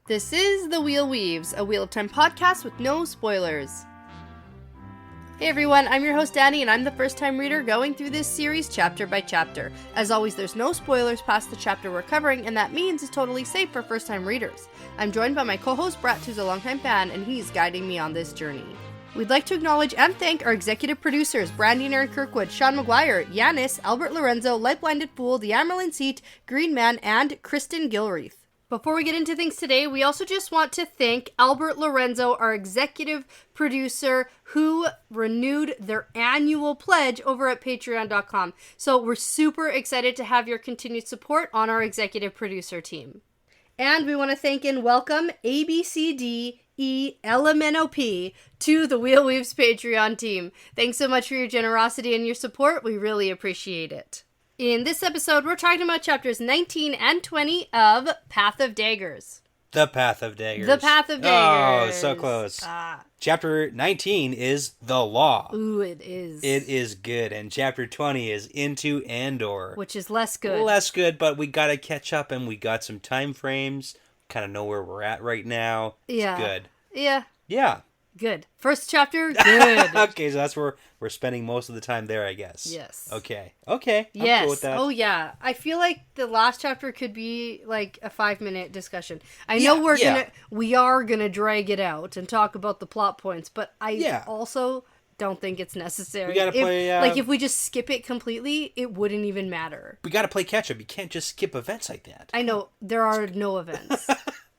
This is The Wheel Weaves, a Wheel of Time podcast with no spoilers. Hey everyone, I'm your host Dani, and I'm the first-time reader going through this series chapter by chapter. As always, there's no spoilers past the chapter we're covering, and that means it's totally safe for first-time readers. I'm joined by my co-host Brett, who's a longtime fan, and he's guiding me on this journey. We'd like to acknowledge and thank our executive producers, Brandy and Kirkwood, Sean McGuire, Yanis, Albert Lorenzo, LightBlindedFool, the Amyrlin Seat, Green Man, and Kristen Gilreath. Before we get into things today, we also just want to thank Albert Lorenzo, our executive producer, who renewed their annual pledge over at patreon.com. So we're super excited to have your continued support on our executive producer team. And we want to thank and welcome ABCDELMNOP to the Wheel Weaves Patreon team. Thanks so much for your generosity and your support. We really appreciate it. In this episode, we're talking about chapters 19 and 20 of Path of Daggers. The Path of Daggers. The Path of Daggers. Oh, so close. Chapter 19 is The Law. Ooh, it is. It is good. And chapter 20 is Into Andor. Which is less good. Less good, but we gotta catch up and we got some time frames. Kind of know where we're at right now. Yeah. It's good. Yeah. Yeah. Good. First chapter, good. Okay, so that's where we're spending most of the time there, I guess. Yes. Okay. Yes. I'm cool with that. Oh, yeah. I feel like the last chapter could be like a 5-minute discussion. I know we are gonna drag it out and talk about the plot points, but I also don't think it's necessary. We gotta play. If we just skip it completely, it wouldn't even matter. We gotta play catch up. You can't just skip events like that. I know there are no events.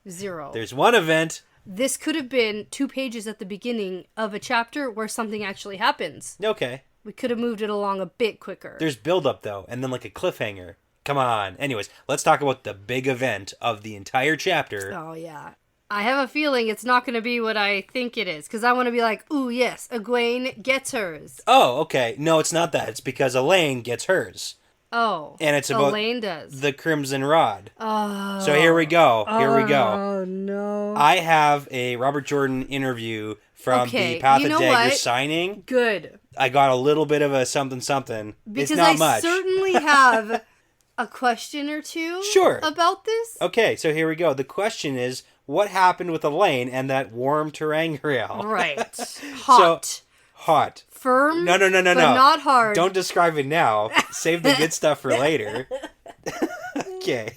Zero. There's one event. This could have been 2 pages at the beginning of a chapter where something actually happens. Okay. We could have moved it along a bit quicker. There's build-up, though, and then like a cliffhanger. Come on. Anyways, let's talk about the big event of the entire chapter. Oh, yeah. I have a feeling it's not going to be what I think it is, because I want to be like, ooh, yes, Egwene gets hers. Oh, okay. No, it's not that. It's because Elaine gets hers. Oh. And it's about Elaine does. the Crimson Rod. Oh. So here we go. Oh, no. I have a Robert Jordan interview from the Path of Daggers signing. Good. I got a little bit of a something. Because it's not much. Certainly have a question or two about this. Okay, so here we go. The question is, what happened with Elaine and that warm terangriel? Right. Hot. Hot. Firm. No. But not hard. Don't describe it now. Save the good stuff for later. Okay.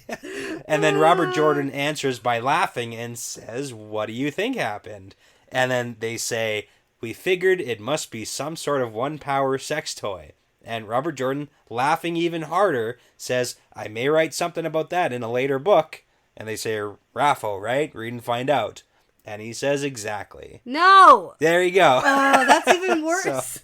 And then Robert Jordan answers by laughing and says, "What do you think happened?" And then they say, "We figured it must be some sort of one-power sex toy." And Robert Jordan, laughing even harder, says, "I may write something about that in a later book." And they say, "Raffo, right? Read and find out." And he says exactly. No! There you go. Oh, that's even worse.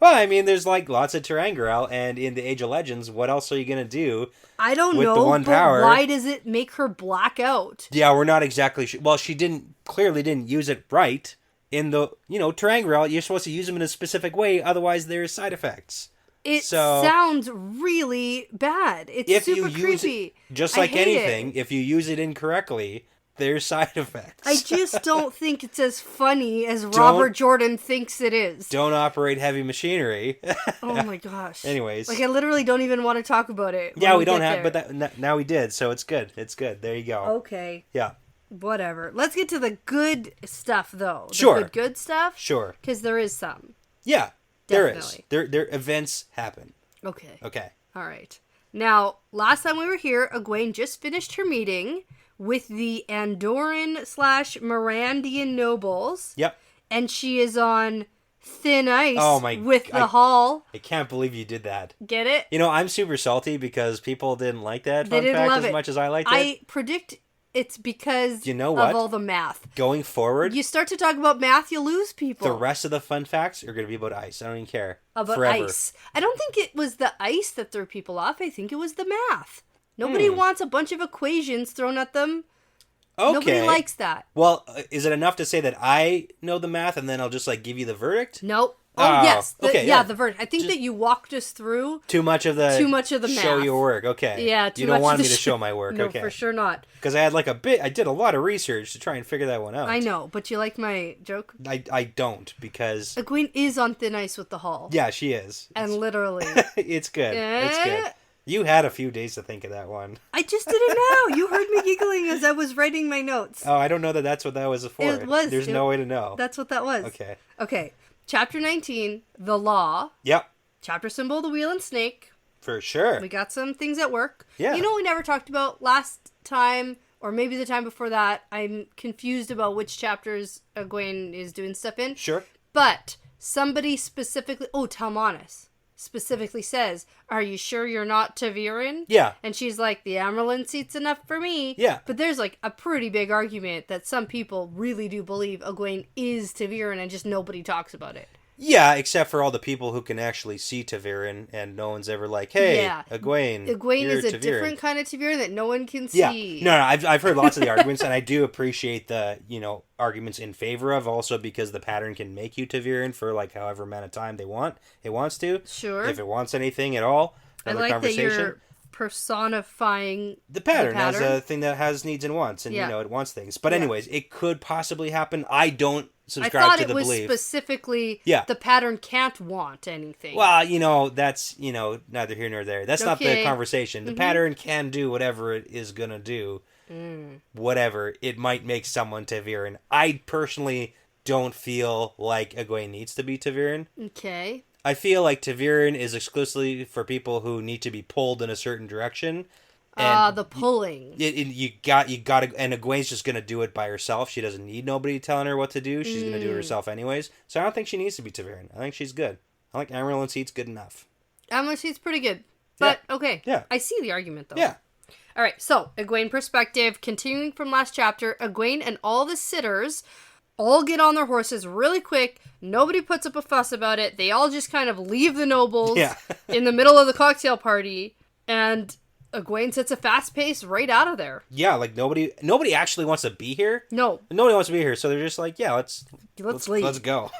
Well, I mean, there's like lots of terangriel, and in the Age of Legends, what else are you going to do? I don't know, the one but power? Why does it make her black out? Yeah, we're not exactly sure. Well, she clearly didn't use it right. In the, terangriel, you're supposed to use them in a specific way, otherwise there's side effects. It sounds really bad. It's super creepy. Just like anything, if you use it incorrectly, there's side effects. I just don't think it's as funny as Robert Jordan thinks it is. Don't operate heavy machinery. Oh my gosh. Anyways. Like, I literally don't even want to talk about it. Yeah, we don't have, but now we did, so it's good. It's good. There you go. Okay. Yeah. Whatever. Let's get to the good stuff, though. Sure. The good stuff? Sure. Because there is some. Yeah, Definitely. there is. There events happen. Okay. All right. Now, last time we were here, Egwene just finished her meeting with the Andoran/Mirandian nobles. Yep. And she is on thin ice the Hall. I can't believe you did that. Get it? I'm super salty because people didn't like that fun fact as much as I liked it. I predict it's because of all the math. Going forward, you start to talk about math, you lose people. The rest of the fun facts are going to be about ice. I don't even care. About Forever. ice. I don't think it was the ice that threw people off. I think it was the math. Nobody wants a bunch of equations thrown at them. Okay. Nobody likes that. Well, is it enough to say that I know the math and then I'll just give you the verdict? Nope. Oh, yes. The verdict. I think that you walked us through too much of the math. Show your work. Okay. Yeah, you don't want me to show my work. No, okay. for sure not. Because I had I did a lot of research to try and figure that one out. I know, but you like my joke? I don't, because Egwene is on thin ice with the Hall. Yeah, she is. And literally. It's good. It's good. You had a few days to think of that one. I just did it now. You heard me giggling as I was writing my notes. Oh, I don't know that that's what that was for. It was. There's no way to know. That's what that was. Okay. Okay. Chapter 19, The Law. Yep. Chapter symbol, the wheel and snake. For sure. We got some things at work. Yeah. You know what we never talked about last time, or maybe the time before that? I'm confused about which chapters Egwene is doing stuff in. Sure. But somebody specifically... Oh, Talmanis specifically says, "Are you sure you're not Taviran?" Yeah. And she's like, "The Amyrlin seat's enough for me." Yeah. But there's like a pretty big argument that some people really do believe Egwene is Taviran and just nobody talks about it. Yeah, except for all the people who can actually see Taviran, and no one's ever like, "Hey, Yeah. Egwene, Egwene you're is a Taviran." different kind of Taviran that no one can Yeah, see. no, I've heard lots of the arguments, and I do appreciate the arguments in favor of, also because the pattern can make you Taviran for like however amount of time it wants to. Sure. If it wants anything at all. I like that you're personifying the pattern as a thing that has needs and wants, and it wants things. But anyways, it could possibly happen. I don't subscribe to the belief. I thought it was specifically Yeah. the pattern can't want anything. Well, that's, neither here nor there. That's not the conversation. The pattern can do whatever it is going to do. Whatever. It might make someone Taviran. I personally don't feel like Egwene needs to be Taviran. Okay. I feel like Taviran is exclusively for people who need to be pulled in a certain direction. The pulling. You got to, and Egwene's just going to do it by herself. She doesn't need nobody telling her what to do. She's going to do it herself anyways. So I don't think she needs to be Taviran. I think she's good. I think Amyrlin seat's good enough. Amyrlin seat's pretty good. But, okay. Yeah. I see the argument, though. Yeah. All right, so, Egwene perspective. Continuing from last chapter, Egwene and all the sitters all get on their horses really quick. Nobody puts up a fuss about it. They all just kind of leave the nobles in the middle of the cocktail party. And Egwene sets a fast pace right out of there. Yeah, like nobody actually wants to be here. No. Nobody wants to be here, so they're just like, yeah, let's leave. Let's go.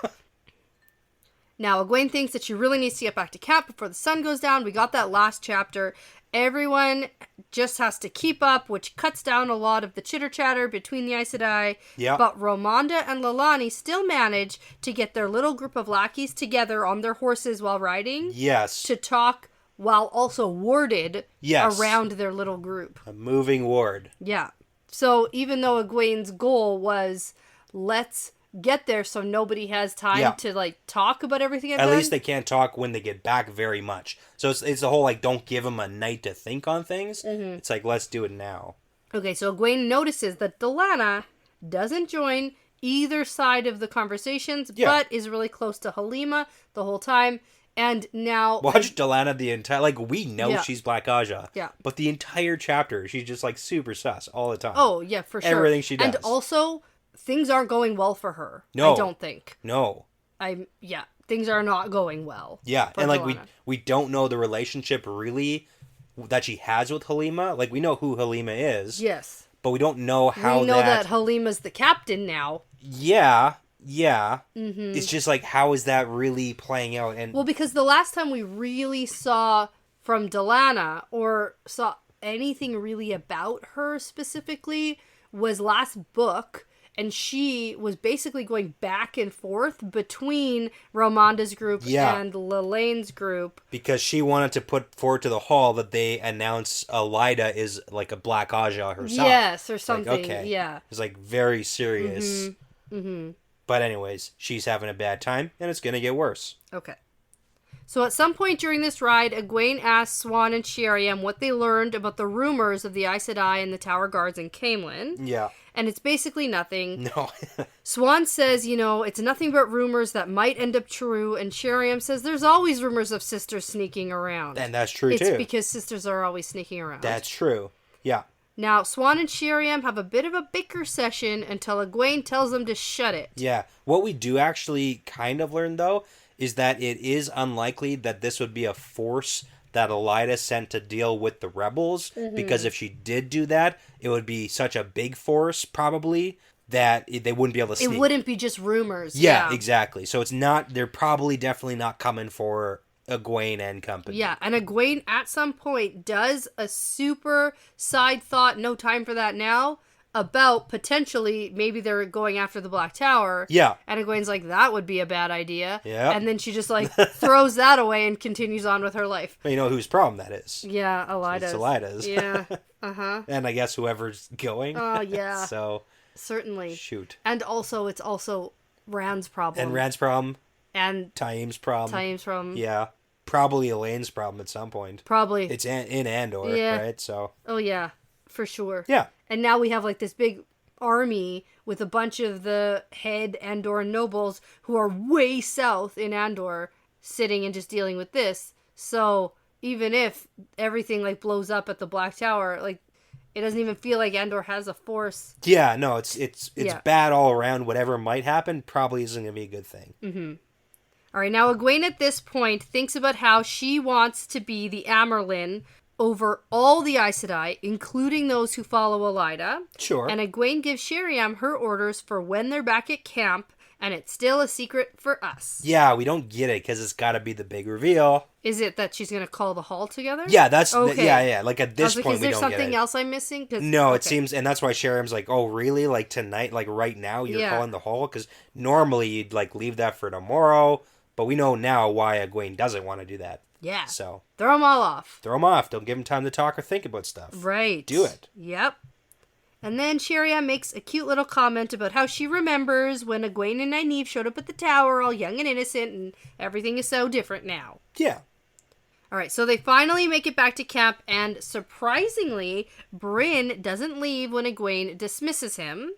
Now, Egwene thinks that she really needs to get back to camp before the sun goes down. We got that last chapter. Everyone just has to keep up, which cuts down a lot of the chitter-chatter between the Aes Sedai. Yeah. But Ramonda and Lelani still manage to get their little group of lackeys together on their horses while riding. Yes. To talk while also warded around their little group. A moving ward. Yeah. So even though Egwene's goal was, let's get there so nobody has time to talk about everything I've done. At least they can't talk when they get back very much. So it's the whole don't give them a night to think on things. Mm-hmm. It's let's do it now. Okay, so Egwene notices that Delana doesn't join either side of the conversations, but is really close to Halima the whole time. And now... Watch Delana the entire... we know she's Black Aja. Yeah. But the entire chapter, she's just super sus all the time. Oh, yeah, for sure. Everything she does. And also... Things aren't going well for her. No. I don't think. No. Things are not going well. Yeah, and we don't know the relationship really that she has with Halima. We know who Halima is. Yes. But we don't know how we know that Halima's the captain now. Yeah. Mm-hmm. It's just how is that really playing out? And well, because the last time we really saw from Delana or saw anything really about her specifically was last book. And she was basically going back and forth between Ramonda's group and Lelane's group. Because she wanted to put forward to the hall that they announce Elida is a Black Aja herself. Yes, or something. Yeah. It's very serious. Mm-hmm. Mm-hmm. But anyways, she's having a bad time, and it's going to get worse. Okay. So at some point during this ride, Egwene asks Swan and Sheriam what they learned about the rumors of the Aes Sedai and the Tower Guards in Camelin. Yeah. And it's basically nothing. No. Swan says, it's nothing but rumors that might end up true. And Sheriam says there's always rumors of sisters sneaking around. And that's true, too. It's because sisters are always sneaking around. That's true. Yeah. Now, Swan and Sheriam have a bit of a bicker session until Egwene tells them to shut it. Yeah. What we do actually kind of learn, though, is that it is unlikely that this would be a force that Elida sent to deal with the rebels, because if she did do that, it would be such a big force, probably, that they wouldn't be able to sneak. It wouldn't be just rumors. Yeah, exactly. So it's not, they're probably definitely not coming for Egwene and company. Yeah, and Egwene at some point does a super side thought, no time for that now, about potentially maybe they're going after the Black Tower. Yeah. And Egwene's like, that would be a bad idea. Yeah. And then she just like throws that away and continues on with her life. Well, you know whose problem that is. Yeah, Elida's. It's Elida's. Yeah. Uh-huh. And I guess whoever's going. Oh, yeah. So. Certainly. Shoot. And also, it's also Rand's problem. And Rand's problem. And Taim's problem. Yeah. Probably Elaine's problem at some point. Probably. It's in Andor, Yeah. right? So. Oh, yeah. For sure. Yeah. And now we have like this big army with a bunch of the head Andoran nobles who are way south in Andor sitting and just dealing with this. So even if everything like blows up at the Black Tower, like it doesn't even feel like Andor has a force. Yeah, no, it's bad all around. Whatever might happen probably isn't going to be a good thing. Mm-hmm. All right, now Egwene at this point thinks about how she wants to be the Amyrlin over all the Aes Sedai, including those who follow Elida. Sure. And Egwene gives Sheriam her orders for when they're back at camp, and it's still a secret for us. Yeah, we don't get it because it's got to be the big reveal. Is it that she's going to call the hall together? Yeah, that's okay. Yeah. Like at this point, is we there don't get it. something else I'm missing? No, okay. It seems, and that's why Sheriam's like, oh, really? Like tonight, like right now, you're calling the hall? Because normally you'd like leave that for tomorrow, but we know now why Egwene doesn't want to do that. Yeah. So throw them all off. Throw them off. Don't give them time to talk or think about stuff. Right. Do it. Yep. And then Sheriam makes a cute little comment about how she remembers when Egwene and Nynaeve showed up at the tower all young and innocent, and everything is so different now. Yeah. All right, so they finally make it back to camp, and surprisingly, Bryn doesn't leave when Egwene dismisses him,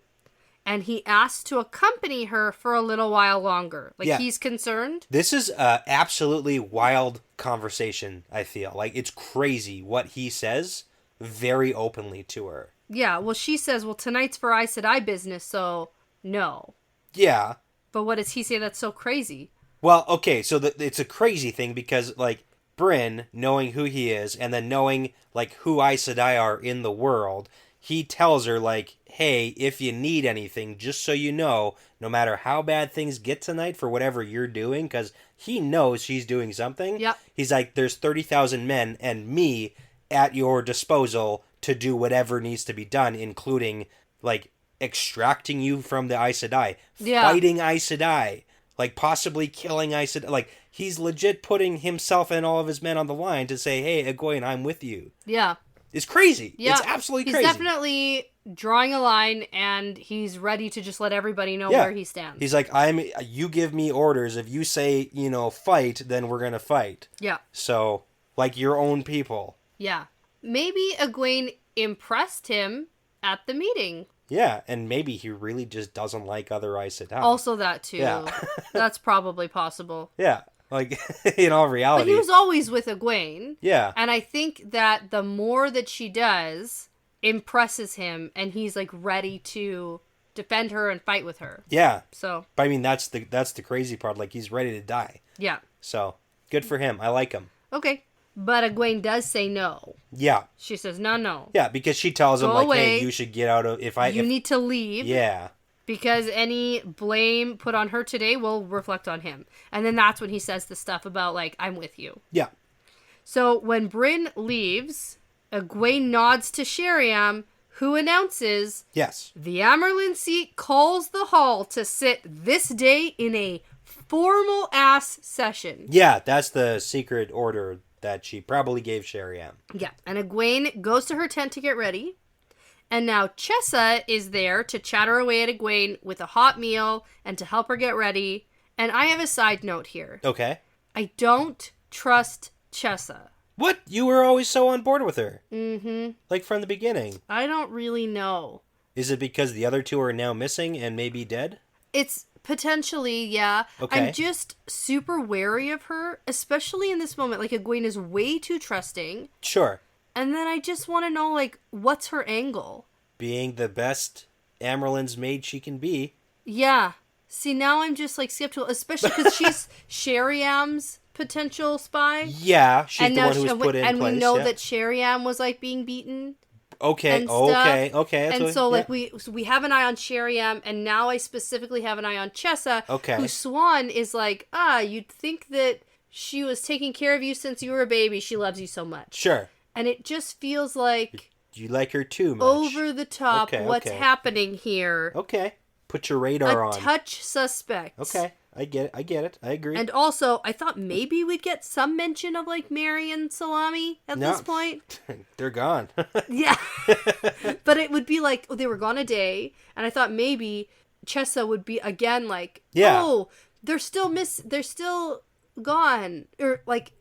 and he asks to accompany her for a little while longer. He's concerned. This is a absolutely wild conversation, I feel. Like, it's crazy what he says very openly to her. Yeah, well, she says, well, tonight's for Aes Sedai business, so no. Yeah. But what does he say that's so crazy? Well, okay, so it's a crazy thing because, like, Bryn, knowing who he is, and then knowing, like, who Aes Sedai are in the world, he tells her, like, hey, if you need anything, just so you know, no matter how bad things get tonight for whatever you're doing, because he knows she's doing something. Yep. He's like, there's 30,000 men and me at your disposal to do whatever needs to be done, including, like, extracting you from the Aes Sedai, fighting Aes Sedai, like, possibly killing Aes Sedai. Like, he's legit putting himself and all of his men on the line to say, hey, Egwene, I'm with you. Yeah. It's crazy. Yeah. It's absolutely crazy. He's definitely drawing a line, and he's ready to just let everybody know where he stands. He's like, you give me orders. If you say, fight, then we're going to fight. Yeah. So, like your own people. Yeah. Maybe Egwene impressed him at the meeting. Yeah, and maybe he really just doesn't like other Aes Sedai. Also that, too. Yeah. That's probably possible. Yeah. Like, in all reality. But he was always with Egwene. Yeah. And I think that the more that she does impresses him, and he's, like, ready to defend her and fight with her. Yeah. So. But I mean, that's the crazy part. Like, he's ready to die. Yeah. So, good for him. I like him. Okay. But Egwene does say no. Yeah. She says, no. Yeah, because she tells him, Go like, away. hey, you should get out of... You need to leave. Yeah. Because any blame put on her today will reflect on him. And then that's when he says the stuff about, like, I'm with you. Yeah. So when Bryn leaves, Egwene nods to Sheriam, who announces... Yes. The Amyrlin seat calls the hall to sit this day in a formal-ass session. Yeah, that's the secret order that she probably gave Sheriam. Yeah, and Egwene goes to her tent to get ready. And now Chessa is there to chatter away at Egwene with a hot meal and to help her get ready. And I have a side note here. Okay. I don't trust Chessa. What? You were always so on board with her. Mm-hmm. Like from the beginning. I don't really know. Is it because the other two are now missing and maybe dead? It's potentially, yeah. Okay. I'm just super wary of her, especially in this moment. Like, Egwene is way too trusting. Sure. And then I just want to know, like, what's her angle? Being the best Amyrlin's maid she can be. Yeah. See, now I'm just, like, skeptical, especially because she's Sheriam's potential spy. Yeah, she's the one who was put in place. And we know that Sheriam was, like, being beaten. Okay, okay. And so, like, we have an eye on Sheriam, and now I specifically have an eye on Chessa, who Swan is like, you'd think that she was taking care of you since you were a baby. She loves you so much. Sure. And it just feels like You like her too much. over the top. Okay, What's okay. happening here? Okay. Put your radar on. A touch suspect. Okay. I get it. I agree. And also, I thought maybe we'd get some mention of, like, Mary and Salami at this point. They're gone. Yeah. But it would be like, they were gone a day, and I thought maybe Chessa would be, again, like, oh, they're still gone. Or, like,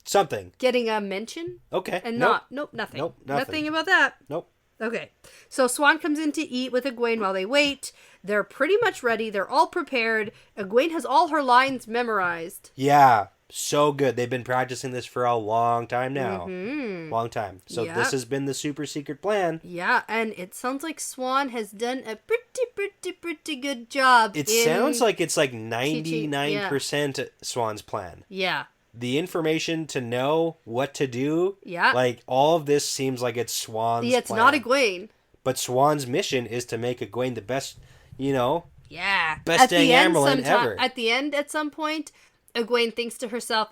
something. getting a mention. Okay. And nothing. Nope, nothing. Nothing about that. Nope. Okay. So Swan comes in to eat with Egwene while they wait. They're pretty much ready. They're all prepared. Egwene has all her lines memorized. Yeah. So good. They've been practicing this for a long time now. Mm-hmm. Long time. So this has been the super secret plan. Yeah, and it sounds like Swan has done a pretty good job. It sounds like it's like 99% Swan's plan. Yeah. The information to know what to do. Yeah. Like, all of this seems like it's Swan's plan. Yeah, it's not Egwene. But Swan's mission is to make Egwene the best, Yeah. best dang Amyrlin ever. At the end, at some point, Egwene thinks to herself,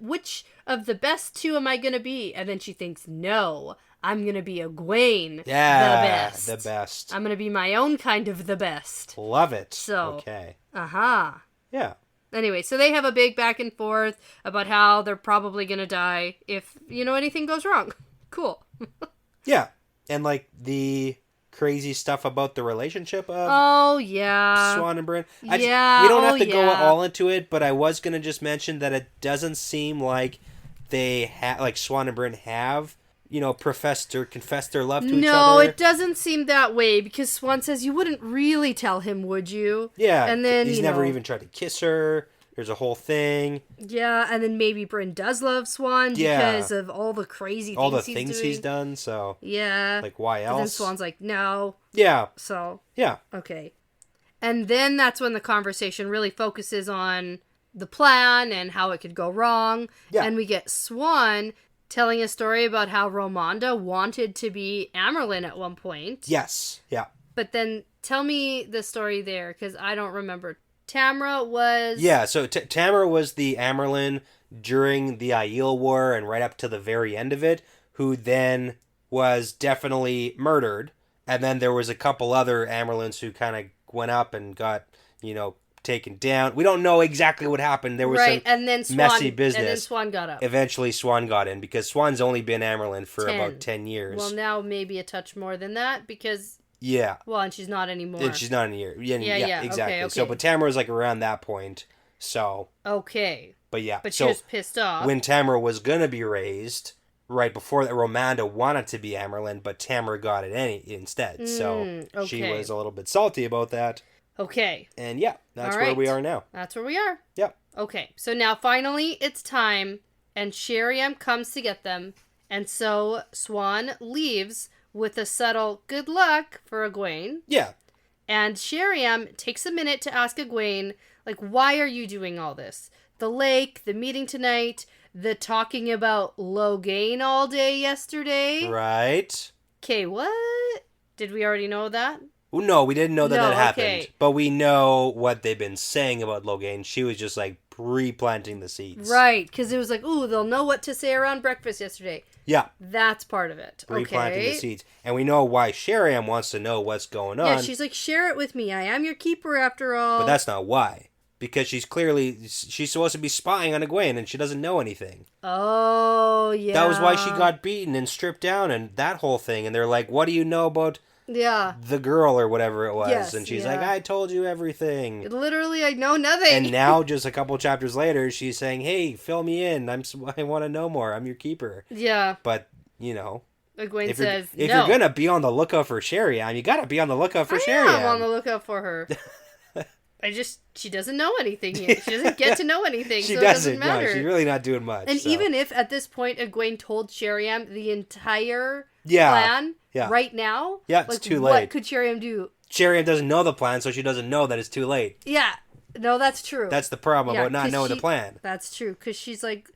which of the best two am I gonna be? And then she thinks, no, I'm gonna be Egwene. Yeah, the best. I'm gonna be my own kind of the best. Love it. So, okay. Yeah. Anyway, so they have a big back and forth about how they're probably gonna die if, anything goes wrong. Cool. Yeah. And, like, the crazy stuff about the relationship of Swan and Brand. We don't have to go all into it, but I was going to just mention that it doesn't seem like Swan and Brand have, confessed their love to each other. No, it doesn't seem that way, because Swan says, you wouldn't really tell him, would you? Yeah, and then he's never even tried to kiss her. There's a whole thing. Yeah, and then maybe Bryn does love Swan because of all the crazy things he's done, so... Yeah. Like, why else? And then Swan's like, no. Yeah. So... Yeah. Okay. And then that's when the conversation really focuses on the plan and how it could go wrong. Yeah. And we get Swan telling a story about how Ramonda wanted to be Amyrlin at one point. Yes. Yeah. But then tell me the story there, because I don't remember. Tamra was... Yeah, so Tamra was the Amyrlin during the Aiel War and right up to the very end of it, who then was definitely murdered. And then there was a couple other Amyrlins who kind of went up and got, taken down. We don't know exactly what happened. There was some messy business. And then Swan got up. Eventually Swan got in, because Swan's only been Amyrlin for about 10 years. Well, now maybe a touch more than that, because... Yeah. Well, and she's not anymore. And she's not in a year. Yeah, exactly. Okay. So, but Tamara was like around that point. So. Okay. But yeah. But she was pissed off. When Tamara was gonna be raised, right before that, Ramonda wanted to be Amyrlin, but Tamara got it instead. So she was a little bit salty about that. Okay. And yeah, that's where we are now. That's where we are. Yep. Okay. So now finally it's time, and Sheriam comes to get them, and so Swan leaves with a subtle good luck for Egwene. Yeah. And Sheriam takes a minute to ask Egwene, like, why are you doing all this? The lake, the meeting tonight, the talking about Logain all day yesterday. Right. Okay, what? Did we already know that? No, we didn't know that happened. Okay. But we know what they've been saying about Logain. She was just like pre-planting the seeds. Right, because it was like, ooh, they'll know what to say around breakfast yesterday. Yeah. That's part of it. Replanting the seeds. And we know why Sheriam wants to know what's going on. Yeah, she's like, share it with me. I am your keeper after all. But that's not why. Because she's supposed to be spying on Egwene and she doesn't know anything. Oh, yeah. That was why she got beaten and stripped down and that whole thing. And they're like, what do you know about the girl or whatever it was? Yes, and she's like, I told you everything. Literally, I know nothing. And now, just a couple chapters later, she's saying, hey, fill me in. I want to know more. I'm your keeper. Yeah. But, Egwene says, if you're going to be on the lookout for Sheriam, you got to be on the lookout for Sheriam. I'm on the lookout for her. She doesn't know anything yet. She doesn't get to know anything, so it doesn't matter. No, she's really not doing much. And even if, at this point, Egwene told Sheriam the entire plan right now, it's too late. What could Sheriam do? Sheriam doesn't know the plan, so she doesn't know that it's too late. Yeah. No, that's true. That's the problem about not knowing the plan. That's true, because she's like,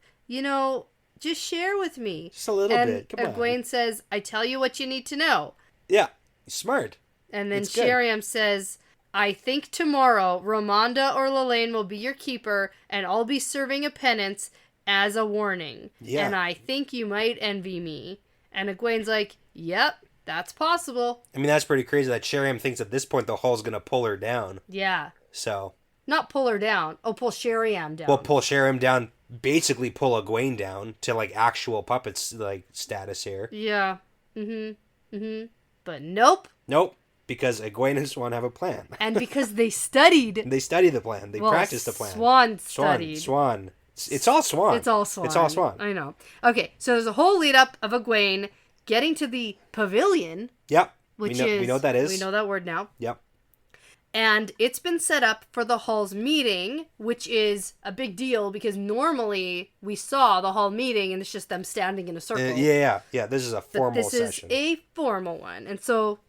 just share with me. Just a little bit. Come on. Egwene says, I tell you what you need to know. Yeah. Smart. And then Sheriam says, I think tomorrow Ramonda or Lelaine will be your keeper, and I'll be serving a penance as a warning. Yeah. And I think you might envy me. And Egwene's like, Yep, that's possible. I mean, that's pretty crazy that Sheriam thinks at this point the Hull's going to pull her down. Yeah. So. Not pull her down. Oh, pull Sheriam down. Well, pull Sheriam down, basically pull Egwene down to, like, actual puppets, like, status here. Yeah. But nope. Nope. Because Egwene and Swan have a plan. And because they studied. They study the plan. They practice the plan. Swan studied. Swan. It's all Swan. It's all Swan. It's all Swan. I know. Okay, so there's a whole lead up of Egwene getting to the pavilion. Yep. We know what that is. We know that word now. Yep. And it's been set up for the Hall's meeting, which is a big deal because normally we saw the Hall meeting and it's just them standing in a circle. Yeah. This is a formal session. This is a formal one. And so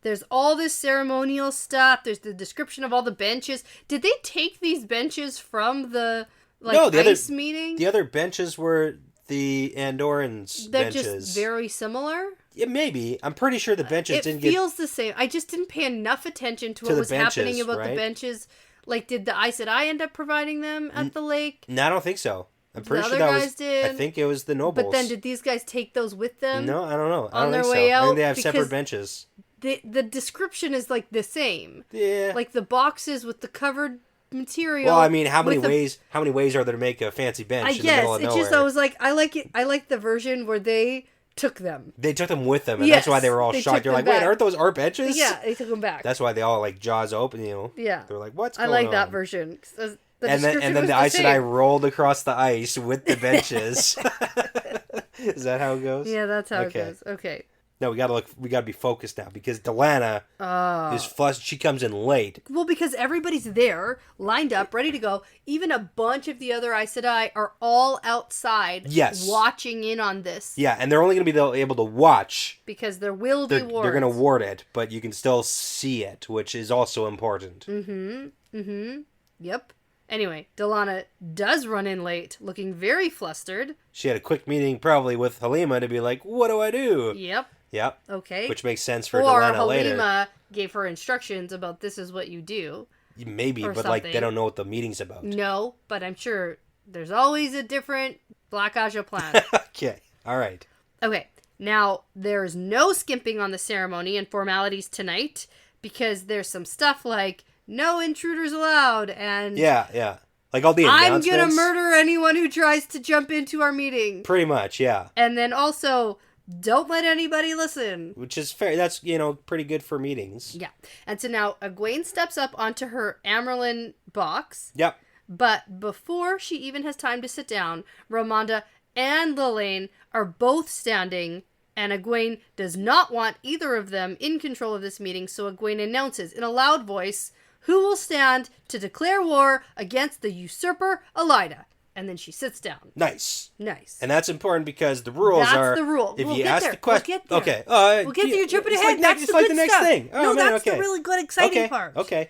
there's all this ceremonial stuff. There's the description of all the benches. Did they take these benches from the ice meeting? The other benches were the Andorans' They're benches. just very similar? Yeah, maybe. I'm pretty sure the benches didn't get... It feels the same. I just didn't pay enough attention to what was happening about the benches. Like, did the Aes Sedai end up providing them at the lake? No, I don't think so. I'm pretty sure that was... Did. I think it was the nobles. But then did these guys take those with them? No, I don't know. On their way out? I think they have separate benches. The description is, like, the same. Yeah. Like, the boxes with the covered material. Well, I mean, how many ways are there to make a fancy bench in the middle of nowhere? It's just, I was like, I like the version where they took them. They took them with them, and that's why they were all shocked. They're like, wait, aren't those our benches? Yeah, they took them back. That's why they all, like, jaws open, you know? Yeah. They're like, what's going on? I like that version. And then the Aes Sedai rolled across the ice with the benches. Is that how it goes? Yeah, that's how it goes. Okay. No, we gotta be focused now because Delana is flushed. She comes in late. Well, because everybody's there, lined up, ready to go. Even a bunch of the other Aes Sedai are all outside, watching in on this. Yeah, and they're only gonna be able to watch because there will be wards. They're gonna ward it, but you can still see it, which is also important. Yep. Anyway, Delana does run in late, looking very flustered. She had a quick meeting probably with Halima to be like, what do I do? Yep. Okay. Which makes sense for Delana later. Or Halima gave her instructions about this is what you do. Maybe, but something. Like they don't know what the meeting's about. No, but I'm sure there's always a different Black Aja plan. Okay. All right. Okay. Now, there's no skimping on the ceremony and formalities tonight because there's some stuff like no intruders allowed and... Yeah. Like all the announcements. I'm gonna murder anyone who tries to jump into our meeting. Pretty much, yeah. And then also... don't let anybody listen. Which is fair. That's, pretty good for meetings. Yeah. And so now Egwene steps up onto her Amyrlin box. Yep. But before she even has time to sit down, Ramonda and Lelaine are both standing, and Egwene does not want either of them in control of this meeting, so Egwene announces in a loud voice who will stand to declare war against the usurper Elaida. And then she sits down. Nice. And that's important because the rules are... That's the rule. If we'll you get ask there. the question... We'll get there. Okay. We'll get there. You're jumping ahead. Like that's it's the like good the next stuff. thing. Oh, no, man, that's the really good, exciting part. Okay.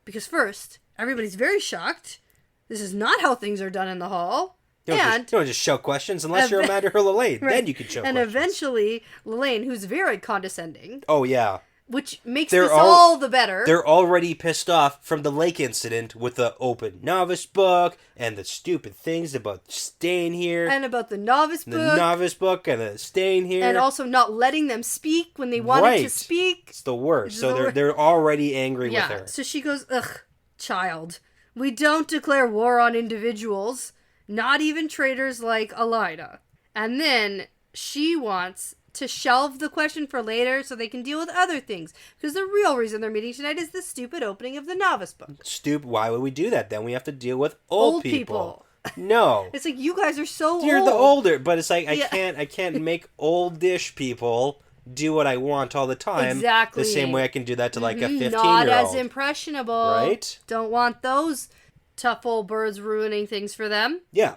Because first, everybody's very shocked. This is not how things are done in the hall. You don't just shout questions unless you're Amanda or Lelaine. Right. Then you can shout questions. And eventually, Lelaine, who's very condescending... oh, yeah. Which makes this all the better. They're already pissed off from the lake incident with the open novice book and the stupid things about staying here. And about the novice book. The novice book and the staying here. And also not letting them speak when they wanted to speak. It's the worst. So they're already angry with her. So she goes, ugh, child. We don't declare war on individuals. Not even traitors like Elaida. And then she wants... to shelve the question for later so they can deal with other things. Because the real reason they're meeting tonight is the stupid opening of the novice book. Why would we do that? Then we have to deal with old people. No. It's like, you guys are so old. You're the older, but it's like, I can't make oldish people do what I want all the time. Exactly. The same way I can do that to like a 15-year-old. Not as impressionable. Right? Don't want those tough old birds ruining things for them. Yeah.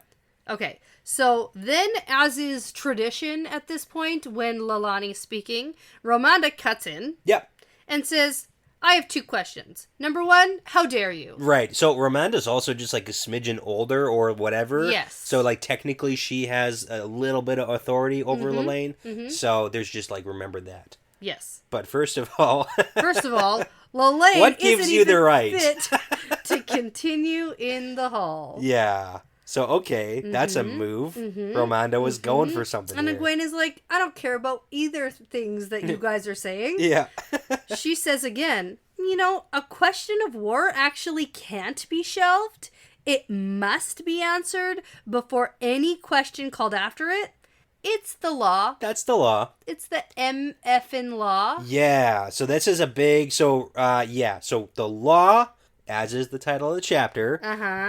Okay. So then, as is tradition at this point, when Lelani's speaking, Ramonda cuts in. Yep. And says, I have two questions. Number one, how dare you? Right. So Ramonda's also just like a smidgen older or whatever. Yes. So like technically she has a little bit of authority over Lelaine. Mm-hmm. So there's just like, remember that. Yes. But first of all, Lelaine what gives you the right fit to continue in the hall. Yeah. So, okay, that's a move. Romanda was going for something And here. Egwene is like, I don't care about either things that you guys are saying. Yeah. She says again, a question of war actually can't be shelved. It must be answered before any question called after it. It's the law. That's the law. It's the MFN law. Yeah. So this is a big... So the law, as is the title of the chapter,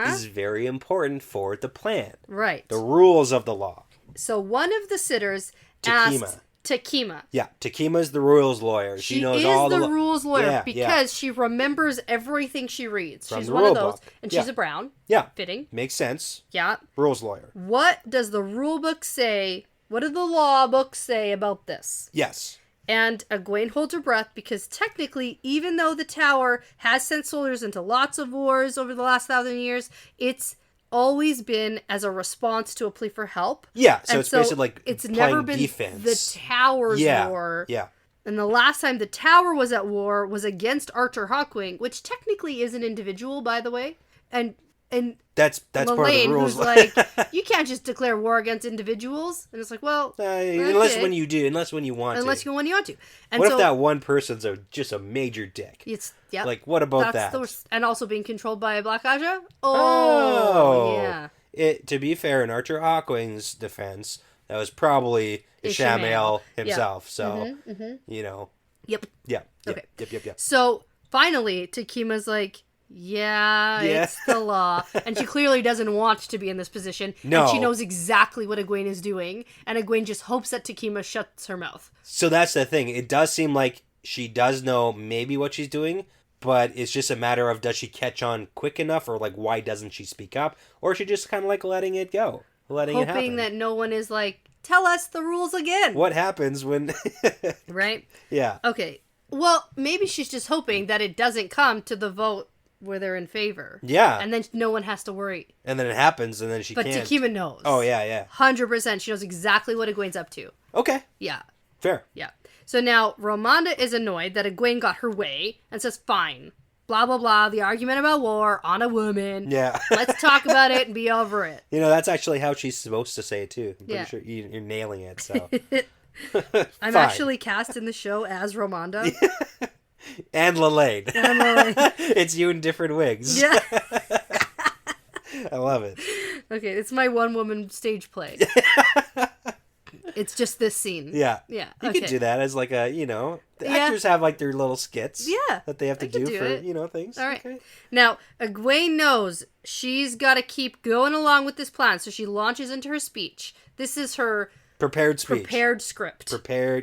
is very important for the plan. Right. The rules of the law. So one of the sitters asked Takima. Yeah, Takima's the rules lawyer. She knows is all the rules lawyer because she remembers everything she reads. From she's the one of rule those, book. and she's a brown. Yeah. Fitting. Makes sense. Yeah. Rules lawyer. What does the rule book say? What do the law books say about this? Yes. And Egwene holds her breath because technically, even though the tower has sent soldiers into lots of wars over the last 1,000 years, it's always been as a response to a plea for help. Yeah, so it's basically like it's playing never been defense. The tower's war. Yeah. And the last time the tower was at war was against Archer Hawkwing, which technically is an individual, by the way. And that's part of the rules. Who's like, you can't just declare war against individuals. And it's like, well, unless when you do, unless when you want to. Unless when you want to. And what if that one person's just a major dick? Like, what about that? And also being controlled by a Black Aja? Yeah. To be fair, in Archer Hawkwing's defense, that was probably Ishamael himself. So, Yep. Yeah. Okay. Yep. So, finally, Takima's like, yeah, it's the law. And she clearly doesn't want to be in this position. No. And she knows exactly what Egwene is doing. And Egwene just hopes that Takima shuts her mouth. So that's the thing. It does seem like she does know maybe what she's doing, but it's just a matter of does she catch on quick enough, or like why doesn't she speak up? Or is she just kind of like letting it go? Letting it happen. Hoping that no one is like, tell us the rules again. What happens when... Right? Yeah. Okay. Well, maybe she's just hoping that it doesn't come to the vote where they're in favor. Yeah. And then no one has to worry. And then it happens, and then she can't. But Takima knows. Oh, yeah. 100%. She knows exactly what Egwene's up to. Okay. Yeah. Fair. Yeah. So now, Romanda is annoyed that Egwene got her way and says, fine. Blah, blah, blah. The argument about war on a woman. Yeah. Let's talk about it and be over it. That's actually how she's supposed to say it, too. I'm pretty sure you're nailing it, so. I'm actually cast in the show as Romanda. And Lalaine. It's you in different wigs. Yeah. I love it. Okay, it's my one-woman stage play. It's just this scene. Yeah. Yeah. You could do that as like a, the actors have like their little skits. Yeah. That they have to do for, things. All right. Okay. Now, Egwene knows she's got to keep going along with this plan, so she launches into her speech. This is her... Prepared speech. Prepared script.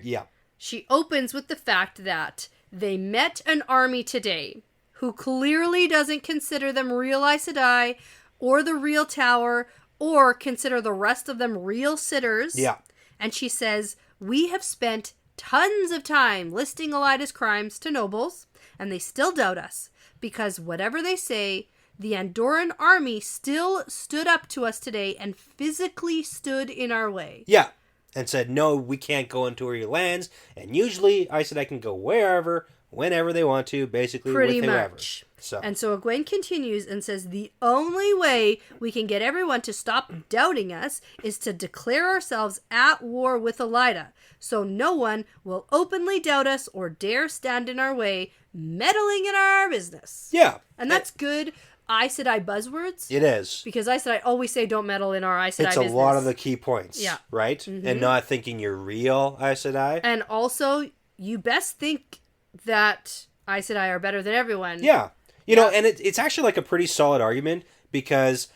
Yeah. She opens with the fact that they met an army today who clearly doesn't consider them real Aes Sedai or the real tower or consider the rest of them real sitters. Yeah. And she says, we have spent tons of time listing Elida's crimes to nobles, and they still doubt us, because whatever they say, the Andoran army still stood up to us today and physically stood in our way. Yeah. And said, no, we can't go into your lands, and usually Aes Sedai can go wherever, whenever they want to, basically Pretty with whoever. much. So. And so Egwene continues and says, the only way we can get everyone to stop doubting us is to declare ourselves at war with Elida, so no one will openly doubt us or dare stand in our way, meddling in our business. Yeah. And that's good Aes Sedai buzzwords. It is. Because Aes Sedai always say don't meddle in our Aes Sedai business. It's a lot of the key points. Yeah. Right? Mm-hmm. And not thinking you're real Aes Sedai. And also, you best think that Aes Sedai are better than everyone. Yeah. And it's actually like a pretty solid argument because,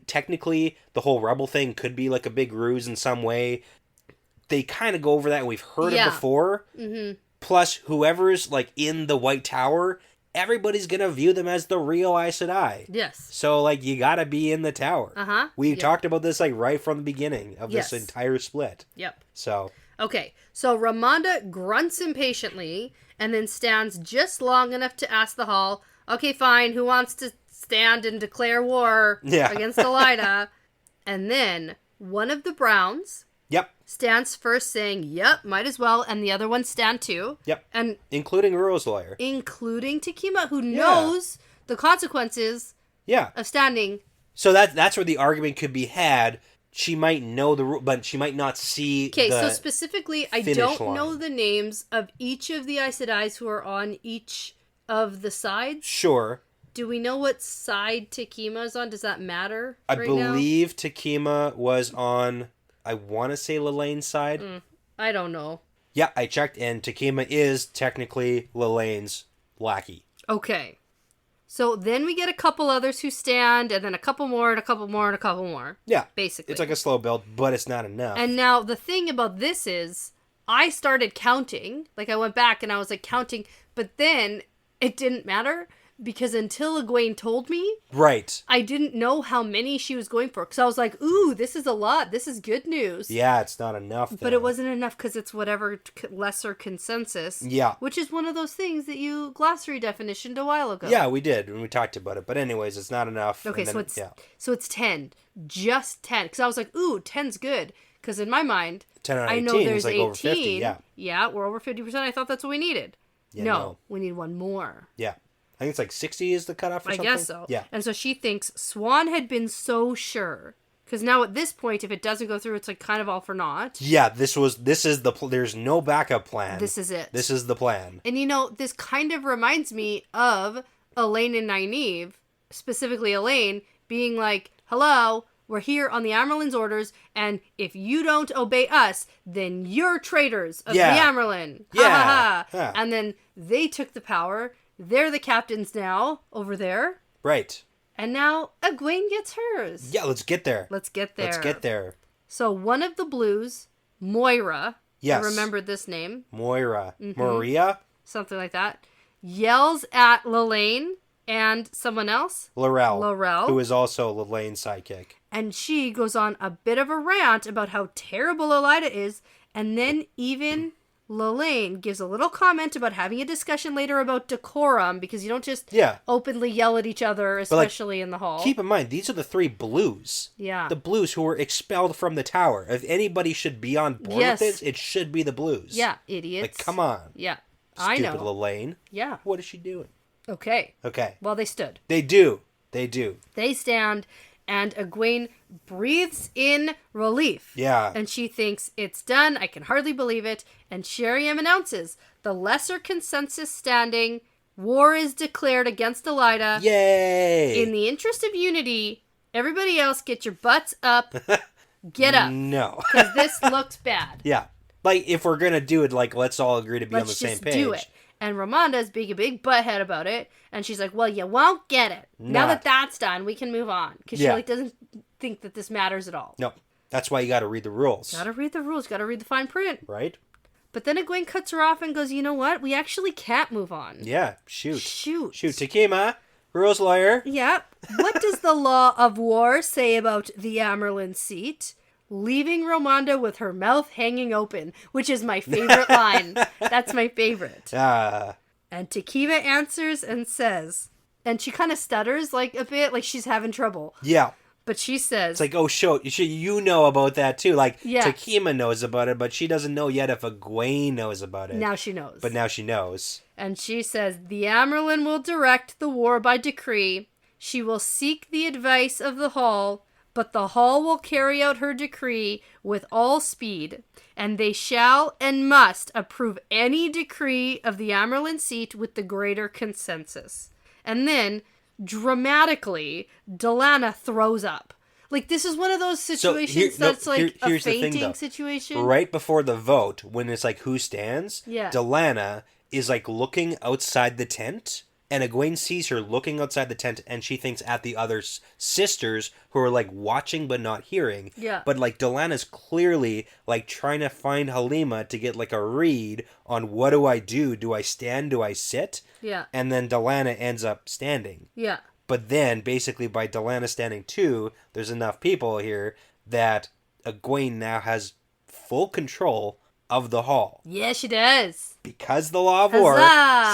technically the whole rebel thing could be like a big ruse in some way. They kind of go over that and we've heard it before. Mm-hmm. Plus, whoever's like in the White Tower, everybody's going to view them as the real Aes Sedai. Yes. So, you got to be in the tower. Uh-huh. We talked about this, right from the beginning of this entire split. Yep. So. Okay. So, Romanda grunts impatiently and then stands just long enough to ask the hall, okay, fine, who wants to stand and declare war against Elida? And then one of the Browns stands first saying, yep, might as well, and the other ones stand too. Yep. And including Ruro's lawyer. Including Takima, who knows the consequences of standing So that's where the argument could be had. She might know the rule, but she might not see Okay, the so specifically, I don't know the names of each of the Aes Sedais who are on each of the sides. Sure. Do we know what side Takema's on? Does that matter I right believe Takema was on, I want to say Lelane's side. I don't know. Yeah, I checked, and Takema is technically Lelane's lackey. Okay. So then we get a couple others who stand, and then a couple more, and a couple more, and a couple more. Yeah. Basically. It's like a slow build, but it's not enough. And now the thing about this is, I started counting. Like, I went back and I was like counting, but then it didn't matter because until Egwene told me, right, I didn't know how many she was going for. Because I was like, ooh, this is a lot. This is good news. Yeah, it's not enough, though. But it wasn't enough because it's whatever lesser consensus. Yeah. Which is one of those things that you glossary definitioned a while ago. Yeah, we did, and we talked about it. But anyways, it's not enough. Okay, then, so it's 10. Just 10. Because I was like, ooh, 10's good. Because in my mind, 10 out of 18 I know there's is like 18. over 50, yeah. Yeah, we're over 50%. I thought that's what we needed. Yeah, no, we need one more. Yeah. I think it's like 60 is the cutoff or something. I guess so. Yeah. And so she thinks Swan had been so sure. Because now at this point, if it doesn't go through, it's like kind of all for naught. Yeah, this is there's no backup plan. This is it. This is the plan. And you know, this kind of reminds me of Elaine and Nynaeve, specifically Elaine, being like, hello, we're here on the Amyrlin's orders, and if you don't obey us, then you're traitors of the Amyrlin. Ha ha ha. Yeah. And then they took the power. They're the captains now, over there. Right. And now Egwene gets hers. Yeah, let's get there. Let's get there. So one of the blues, Moira. Yes. I remembered this name. Moira. Mm-hmm. Maria? Something like that. Yells at Lelaine and someone else. Laurel. Who is also Lelane's sidekick. And she goes on a bit of a rant about how terrible Elida is. And then even Lelaine gives a little comment about having a discussion later about decorum, because you don't just openly yell at each other, especially in the hall. Keep in mind, these are the 3 blues. Yeah. The blues who were expelled from the tower. If anybody should be on board with this, it should be the blues. Yeah, idiots. Like, come on. Yeah, I know. Stupid Lelaine. Yeah. What is she doing? Okay. Well, they stood. They do. They stand, and Egwene breathes in relief. Yeah. And she thinks, it's done, I can hardly believe it. And Sheriam announces, the lesser consensus standing, war is declared against Elida. Yay! In the interest of unity, everybody else get your butts up. Get up. No. Because this looks bad. Yeah. Like, if we're gonna do it, like, let's all agree to be on the same page. Let's just do it. And Ramonda's being a big butthead about it. And she's like, well, you won't get it. Now that that's done, we can move on. Because she doesn't think that this matters at all. No. That's why you gotta read the rules. Gotta read the rules. Gotta read the fine print. Right? But then Egwene cuts her off and goes, you know what? We actually can't move on. Yeah. Shoot. Shoot. Takema, rules lawyer. Yeah. What does the law of war say about the Amyrlin seat? Leaving Ramonda with her mouth hanging open, which is my favorite line. That's my favorite. And Takema answers and says, and she kind of stutters like a bit, like she's having trouble. Yeah. But she says... It's like, oh, you know about that too. Like, yeah. Takema knows about it, but she doesn't know yet if Egwene knows about it. Now she knows. But now she knows. And she says, the Amyrlin will direct the war by decree. She will seek the advice of the Hall, but the Hall will carry out her decree with all speed, and they shall and must approve any decree of the Amyrlin seat with the greater consensus. And then, dramatically, Delana throws up. Like, this is one of those situations that's like a fainting situation. Right before the vote, when it's like, who stands? Yeah. Delana is like looking outside the tent, and Egwene sees her looking outside the tent, and she thinks at the other sisters who are like watching but not hearing. Yeah. But like Delana's clearly like trying to find Halima to get like a read on what do I do? Do I stand? Do I sit? Yeah. And then Delana ends up standing. Yeah. But then basically by Delana standing too, there's enough people here that Egwene now has full control of the Hall. Yeah, she does. Because the law of war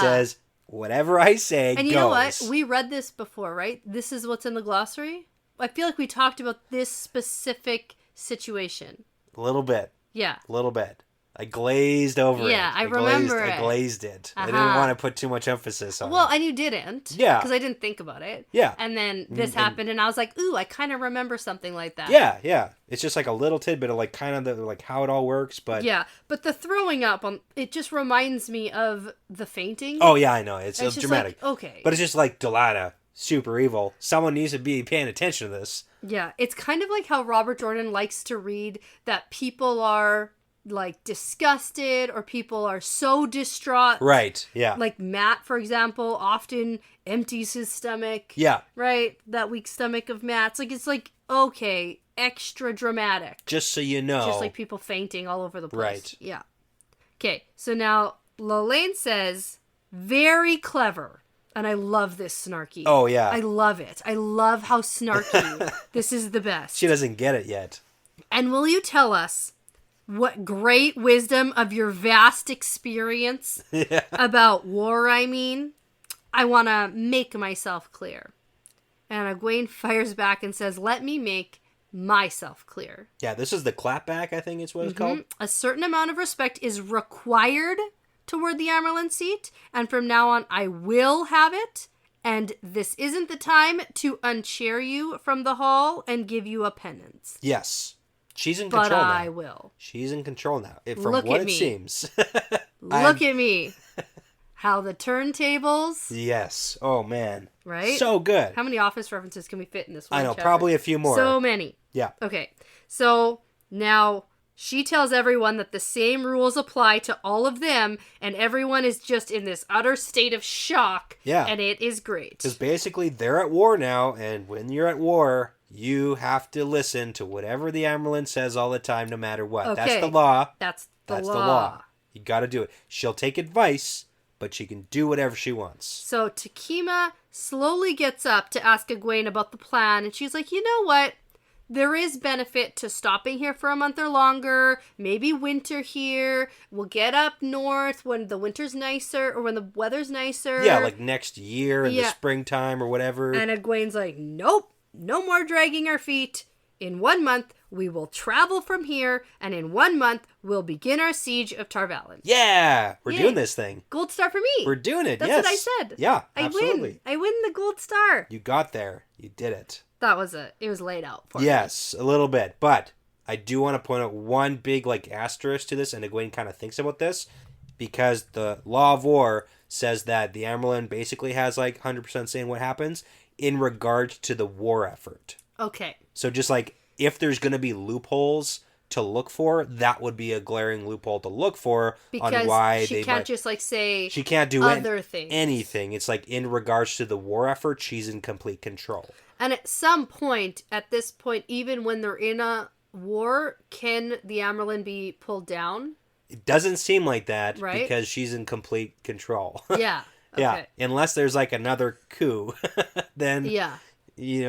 says, whatever I say goes. And you know what? We read this before, right? This is what's in the glossary. I feel like we talked about this specific situation. A little bit. Yeah. A little bit. I glazed over it. Yeah, I remember it. I glazed it. Uh-huh. I didn't want to put too much emphasis on it. Well, and you didn't. Yeah. Because I didn't think about it. Yeah. And then this happened, and I was like, ooh, I kind of remember something like that. Yeah. It's just like a little tidbit of like kind of the, like how it all works, but... Yeah, but the throwing up, it just reminds me of the fainting. Oh, yeah, I know. It's just dramatic. Like, okay. But it's just like, Delata, super evil. Someone needs to be paying attention to this. Yeah, it's kind of like how Robert Jordan likes to read that people are... like disgusted or people are so distraught. Right, yeah. Like Matt, for example, often empties his stomach. Yeah. Right? That weak stomach of Matt's. Like, it's like, okay, extra dramatic. Just so you know. Just like people fainting all over the place. Right. Yeah. Okay, so now Lolaine says, very clever. And I love this snarky. Oh, yeah. I love it. I love how snarky. This is the best. She doesn't get it yet. And will you tell us what great wisdom of your vast experience about war, I mean? I want to make myself clear. And Egwene fires back and says, let me make myself clear. Yeah, this is the clapback, I think is what it's called. A certain amount of respect is required toward the Amyrlin seat, and from now on I will have it, and this isn't the time to unchair you from the hall and give you a penance. Yes. She's in control now. But I will. She's in control now. From Look what at it me. seems. Look at me. How the turntables. Yes. Oh, man. Right? So good. How many Office references can we fit in this one I know. chapter? Probably a few more. So many. Yeah. Okay. So now she tells everyone that the same rules apply to all of them, and everyone is just in this utter state of shock. Yeah. And it is great. Because basically they're at war now, and when you're at war, you have to listen to whatever the Amyrlin says all the time, no matter what. Okay. That's the law. That's the That's law. the law. You got to do it. She'll take advice, but she can do whatever she wants. So Takima slowly gets up to ask Egwene about the plan, and she's like, you know what? There is benefit to stopping here for a month or longer, maybe winter here. We'll get up north when the winter's nicer or when the weather's nicer. Yeah, like next year in the springtime or whatever. And Egwene's like, nope, no more dragging our feet. In 1 month, we will travel from here, and in 1 month, we'll begin our siege of Tarvalin. Yeah, we're Yay. doing this thing. Gold star for me. We're doing it, That's yes. what I said. Yeah, absolutely. I win the gold star. You got there. You did it. That was it. It was laid out for me. Yes, a little bit. But I do want to point out one big asterisk to this, and Egwene kind of thinks about this, because the Law of War says that the Amyrlin basically has 100% saying what happens in regard to the war effort. Okay. So just if there's going to be loopholes to look for, that would be a glaring loophole to look for because on why she can't just say she can't do other things. Anything. It's in regards to the war effort, she's in complete control. And at some point, at this point, even when they're in a war, can the Amyrlin be pulled down? It doesn't seem like that, right? Because she's in complete control. Yeah. Okay. Yeah. Unless there's another coup, then yeah,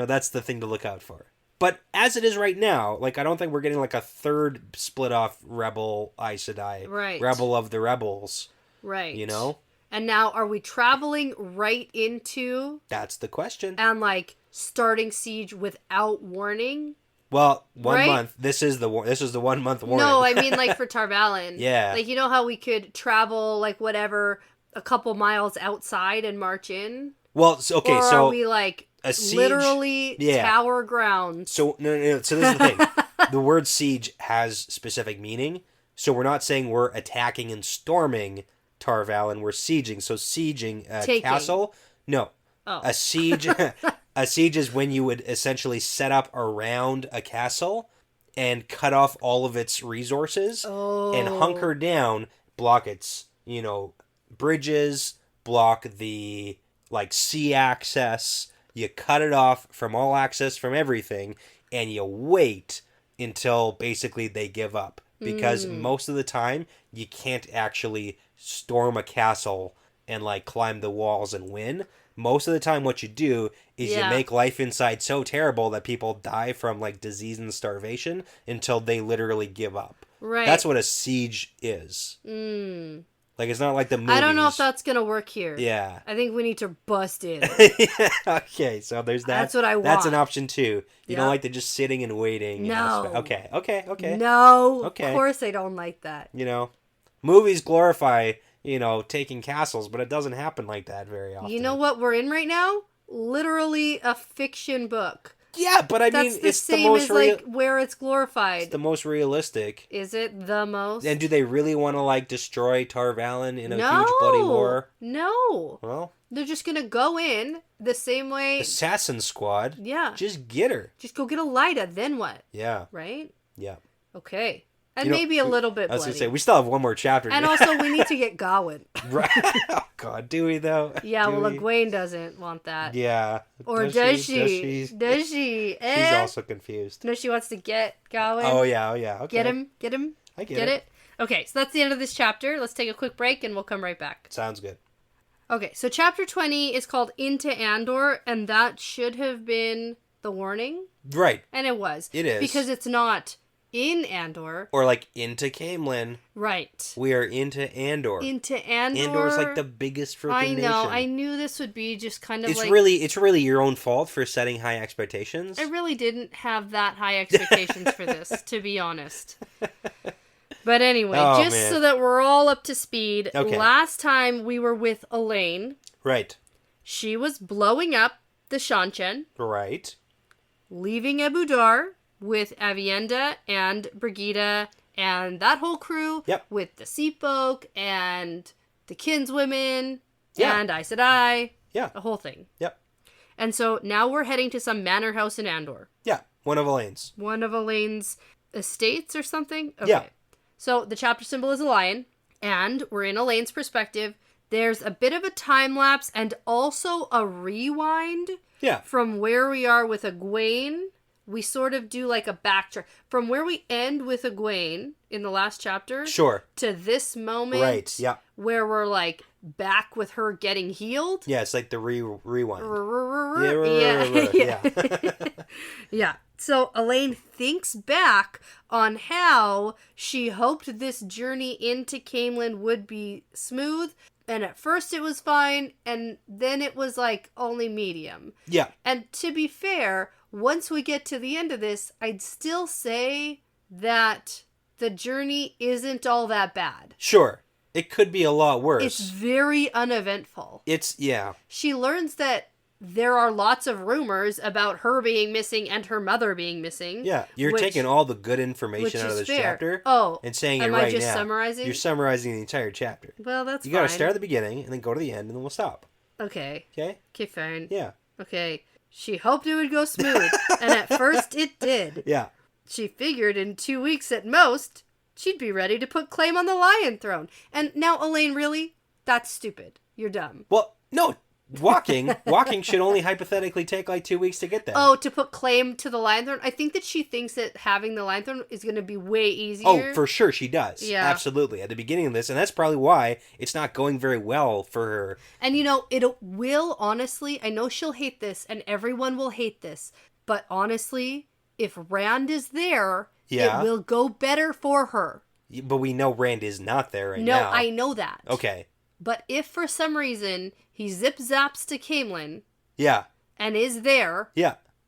that's the thing to look out for. But as it is right now, I don't think we're getting a third split off rebel Aes Sedai. Right. Rebel of the rebels. Right. And now are we traveling right into... That's the question. And starting siege without warning? Well, 1 month. This is the 1 month warning. No, I mean for Tarvalin. Yeah. You know how we could travel whatever a couple miles outside and march in? Well, okay, or so are we a siege, literally tower ground? So no. So this is the thing. The word siege has specific meaning. So we're not saying we're attacking and storming Tarvalin. We're sieging. So sieging a castle. No. Oh. A siege. A siege is when you would essentially set up around a castle and cut off all of its resources and hunker down, block its, bridges, block the sea access. You cut it off from all access from everything, and you wait until basically they give up. Because most of the time, you can't actually storm a castle and climb the walls and win. Most of the time what you do is you make life inside so terrible that people die from disease and starvation until they literally give up. Right. That's what a siege is. Like, it's not like the movies. I don't know if that's going to work here. Yeah. I think we need to bust in. Yeah, okay, so there's that. That's what I want. That's an option too. You don't Yep. like the just sitting and waiting. No. Okay. No. Okay. Of course I don't like that. Movies glorify, taking castles, but it doesn't happen like that very often. You know what we're in right now? Literally a fiction book. Yeah, but I mean, That's the same as like where it's glorified. It's the most realistic. Is it the most? And do they really want to like destroy Tar Valon in a huge bloody war? No. Well, they're just gonna go in the same way. Assassin Squad. Yeah. Just get her. Just go get a Lyda. Then what? Yeah. Right. Yeah. Okay. And maybe a little bit bloody. I was gonna say we still have one more chapter. And also we need to get Gawain. Right. Oh God, do we though? Yeah. Do well, we? Egwene doesn't want that. Yeah. Or does she? Does she? She's also confused. No, she wants to get Gawain. Oh yeah. Okay. Get him. I get it. Okay, so that's the end of this chapter. Let's take a quick break and we'll come right back. Sounds good. Okay, so chapter 20 is called Into Andor, and that should have been the warning. Right. And it was. It is. Because it's not in Andor. Or like into Camelin. Right. We are into Andor. Into Andor. Andor's like the biggest freaking nation. I know. nation. I knew this would be just kind of it's really your own fault for setting high expectations. I really didn't have that high expectations for this, to be honest. But anyway, so that we're all up to speed, last time we were with Elaine. Right. She was blowing up the Ch.19. Right. Leaving Abu Dar with Avienda and Brigida and that whole crew. Yep. With the Sea Folk and the Kinswomen and Aes Sedai. Yeah. The whole thing. Yep. And so now we're heading to some manor house in Andor. Yeah. One of Elaine's estates or something? Okay. Yeah. So the chapter symbol is a lion, and we're in Elaine's perspective. There's a bit of a time lapse and also a rewind. Yeah. From where we are with Egwene. We sort of do like a backtrack. From where we end with Egwene in the last chapter. Sure. To this moment. Right, yeah. Where we're like back with her getting healed. Yeah, it's like the rewind. Yeah. Yeah. So Elaine thinks back on how she hoped this journey into Camelin would be smooth. And at first it was fine. And then it was like only medium. Yeah. And to be fair, once we get to the end of this, I'd still say that the journey isn't all that bad. Sure. It could be a lot worse. It's very uneventful. Yeah. She learns that there are lots of rumors about her being missing and her mother being missing. Yeah, you're taking all the good information out of this chapter and saying it right now. Am I just summarizing? You're summarizing the entire chapter. Well, that's fine. You gotta start at the beginning and then go to the end and then we'll stop. Okay. Okay? Okay, fine. Yeah. Okay. She hoped it would go smooth, and at first it did. Yeah. She figured in 2 weeks at most, she'd be ready to put claim on the Lion Throne. And now, Elaine, really? That's stupid. You're dumb. Well, no. Walking should only hypothetically take like 2 weeks to get there. Oh, to put claim to the Lion Throne? I think that she thinks that having the Lion Throne is going to be way easier. Oh, for sure she does. Yeah. Absolutely. At the beginning of this, and that's probably why it's not going very well for her. And it will, honestly, I know she'll hate this, and everyone will hate this, but honestly, if Rand is there, it will go better for her. But we know Rand is not there right now. No, I know that. Okay. But if for some reason he zip-zaps to Camelin and is there,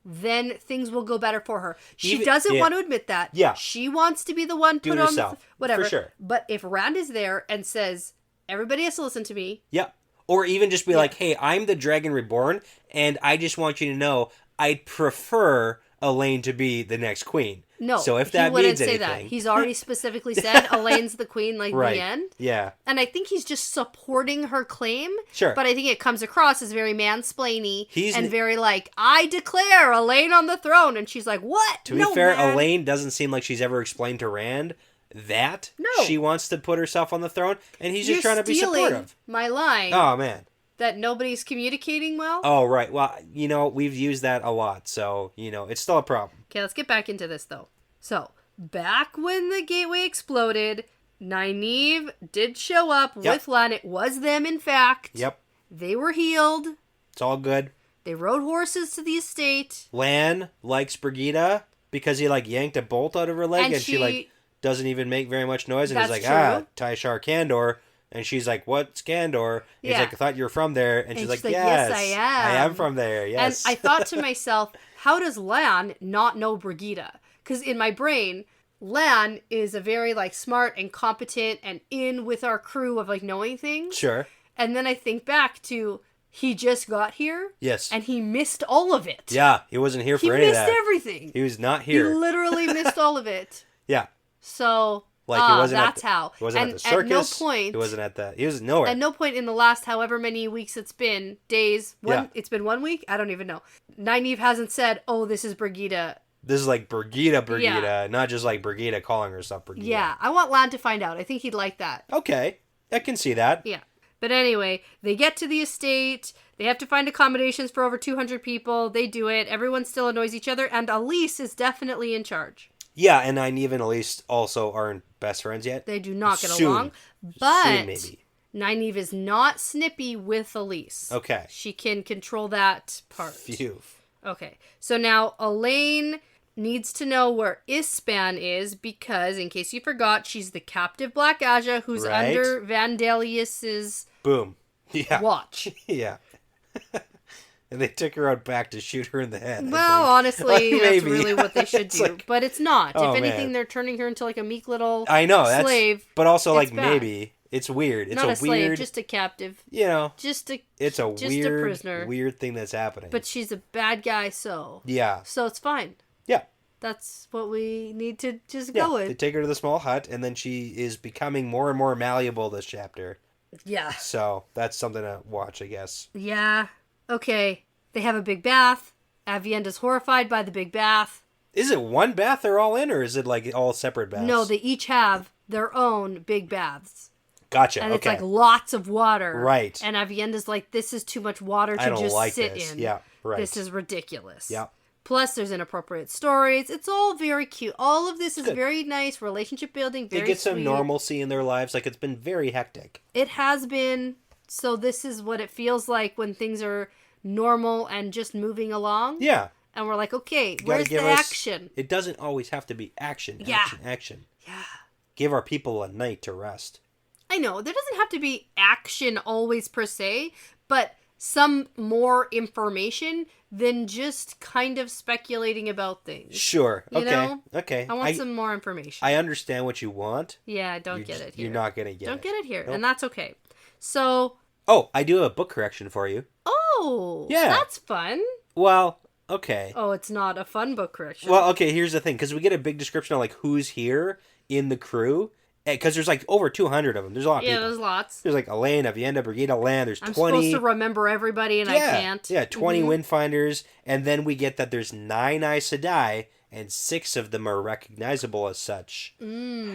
then things will go better for her. She doesn't want to admit that. Yeah. She wants to be the one put on the... Whatever. For sure. But if Rand is there and says, everybody has to listen to me. Yeah. Or even just be like, hey, I'm the Dragon Reborn, and I just want you to know I'd prefer Elaine to be the next queen. No, so if that he wouldn't means say anything... that. He's already specifically said Elaine's the queen, like the end. Yeah. And I think he's just supporting her claim. Sure. But I think it comes across as very mansplainy and very like, I declare Elaine on the throne. And she's like, what? To be fair, man. Elaine doesn't seem like she's ever explained to Rand that she wants to put herself on the throne. And he's just trying to be supportive. My line. Oh, man. That nobody's communicating well? Oh, right. Well, we've used that a lot. So, it's still a problem. Okay, let's get back into this, though. So, back when the gateway exploded, Nynaeve did show up with Lan. It was them, in fact. Yep. They were healed. It's all good. They rode horses to the estate. Lan likes Brigida because he, yanked a bolt out of her leg and she doesn't even make very much noise. And he's like, Ty Shar Kandor, And she's like, what's Andor? He's Yeah. like, I thought you were from there. And she's like, yes, yes, I am. I am from there, yes. And I thought to myself, how does Lan not know Brigida? Because in my brain, Lan is a very, like, smart and competent and in with our crew of, like, knowing things. Sure. And then I think back to, he just got here. Yes. And he missed all of it. Yeah, he wasn't here for any of that. He missed everything. He was not here. He literally missed all of it. Yeah. So, Like, he wasn't that's how. He wasn't at the circus. At no point. He wasn't at the... He was nowhere. At no point in the last however many weeks it's been, days, it's been 1 week? I don't even know. Nynaeve hasn't said, oh, this is Brigida. This is like Brigida, not just like Brigida calling herself Brigida. Yeah, I want Lan to find out. I think he'd like that. Okay, I can see that. Yeah. But anyway, they get to the estate. They have to find accommodations for over 200 people. They do it. Everyone still annoys each other. And Elise is definitely in charge. Yeah, and Nynaeve and Elise also aren't best friends yet. They do not get Soon. along. But Soon, maybe. Nynaeve is not snippy with Elise. Okay. She can control that part. Phew. Okay. So now Elaine needs to know where Ispan is because, in case you forgot, she's the captive Black Aja who's Right. under Vandalius's Boom. Yeah. watch. Yeah. And they took her out back to shoot her in the head. Well, honestly, Like, that's maybe. really what they should It's do. like- But it's not. Oh, If anything, man. they're turning her into like a meek little I know, that's... slave. But also, like, It's bad. maybe. It's weird. It's Not a slave, weird... just a captive. You know, Just a it's a just weird, a prisoner. weird thing that's happening. But she's a bad guy, so. Yeah. So it's fine. Yeah. That's what we need to just Yeah. go with. They take her to the small hut, and then she is becoming more and more malleable this chapter. Yeah. So that's something to watch, I guess. Yeah. Okay. They have a big bath. Avienda's horrified by the big bath. Is it one bath they're all in, or is it like all separate baths? No, they each have their own big baths. Gotcha. And okay. it's like lots of water. Right. And Avienda's like, this is too much water I to don't just like sit this. in. Yeah. Right. This is ridiculous. Yeah. Plus, there's inappropriate stories. It's all very cute. All of this is Good. very nice. Relationship building, very They get some sweet. normalcy in their lives. Like, it's been very hectic. It has been. So this is what it feels like when things are normal and just moving along. Yeah. And we're like, okay, You gotta where's the give us- action? It doesn't always have to be action. Yeah. Action. Yeah. Give our people a night to rest. I know, there doesn't have to be action always per se, but some more information than just kind of speculating about things. Sure. You Okay. know? Okay. I want some more information. I understand what you want. Yeah, I don't get it here. You're not gonna get it. Don't get it here, Nope. and that's okay. So, Oh, I do have a book correction for you. oh, Yeah. that's fun. Well, okay. Oh, it's not a fun book correction. Well, okay, here's the thing. Because we get a big description of, like, who's here in the crew. Because there's, like, over 200 of them. There's a lot of yeah, people. there's lots. There's, like, Elaine, Avienda, Brigida, Lan. There's I'm 20. supposed to remember everybody, and I can't. Yeah, 20 Mhm. Windfinders. And then we get that there's 9 Aes Sedai, and 6 of them are recognizable as such.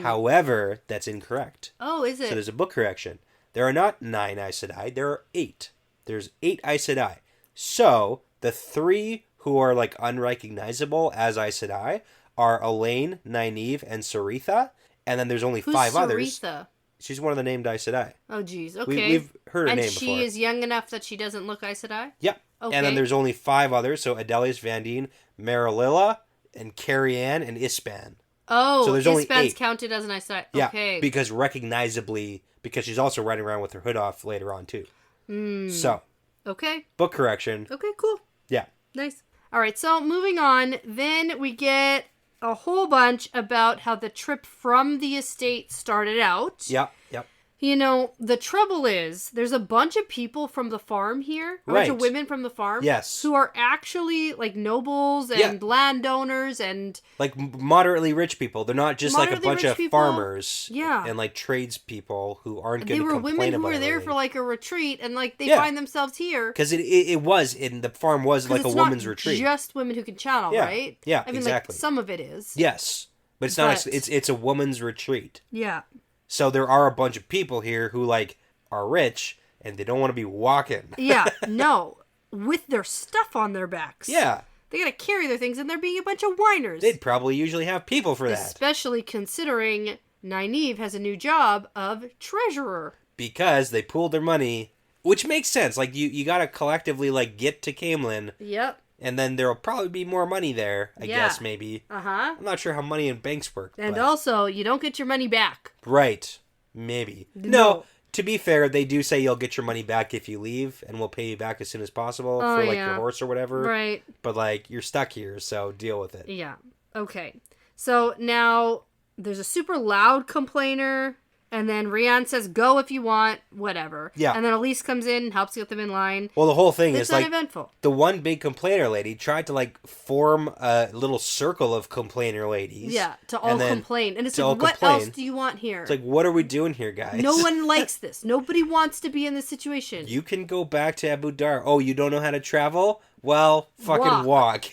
However, that's incorrect. Oh, is So it? there's a book correction. There are not 9 Aes Sedai, there are 8. There's 8 Aes Sedai. So, the 3 who are, like, unrecognizable as Aes Sedai are Elaine, Nynaeve, and Saritha. And then there's only Who's 5 others. Saritha? She's one of the named Aes Sedai. Oh, geez. Okay. We've heard her and name she before. is young enough that she doesn't look Aes Sedai? Yep. Okay. And then there's only 5 others. So Adelius, Vandine, Marililla, and Carrie Ann, and Ispan. Oh, so there's only Ispan's 8. counted as an Aes Sedai. Yeah. Okay. Because recognizably, because she's also riding around with her hood off later on too. So, Okay. book correction. Okay, cool. Yeah. Nice. All right, so moving on. Then we get a whole bunch about how the trip from the estate started out. Yep. Yep. You know, the trouble is, there's a bunch of people from the farm here. A bunch of Right. women from the farm. Yes. Who are actually, like, nobles and Yeah. landowners and... Like moderately rich people. They're not just like a Moderately bunch rich of people. farmers. Yeah. And like tradespeople who aren't They going to were complain women who about were there everything. for, like, a retreat, and, like, they Yeah. find themselves here. Because it was, in the farm was 'Cause like a it's woman's not retreat. just women who can channel, Yeah. right? Yeah, I mean, exactly. like, some of it is. Yes. But it's not, But- it's a woman's retreat. Yeah. So there are a bunch of people here who like are rich and they don't want to be walking. Yeah, no. With their stuff on their backs. Yeah. They gotta carry their things, and they're being a bunch of whiners. They'd probably usually have people for that. Especially considering Nynaeve has a new job of treasurer. Because they pooled their money, which makes sense. Like, you gotta collectively, like, get to Camelin, Yep. and then there'll probably be more money there, I Yeah. guess, maybe. Uh-huh. I'm not sure how money in banks work. And but... also, you don't get your money back. Right. Maybe. No. To be fair, they do say you'll get your money back if you leave, and we'll pay you back as soon as possible for like your horse or whatever. Right. But like you're stuck here, so deal with it. Yeah. Okay. So now there's a super loud complainer, and then Rian says, "Go if you want, whatever." Yeah. And then Elise comes in and helps get them in line. Well, the whole thing It's is like uneventful. the one big complainer lady tried to like form a little circle of complainer ladies. Yeah, to all complain. And it's like, what else do you want here? It's like, what are we doing here, guys? No one likes this. Nobody wants to be in this situation. You can go back to Abu Dar. Oh, you don't know how to travel? Well, fucking walk.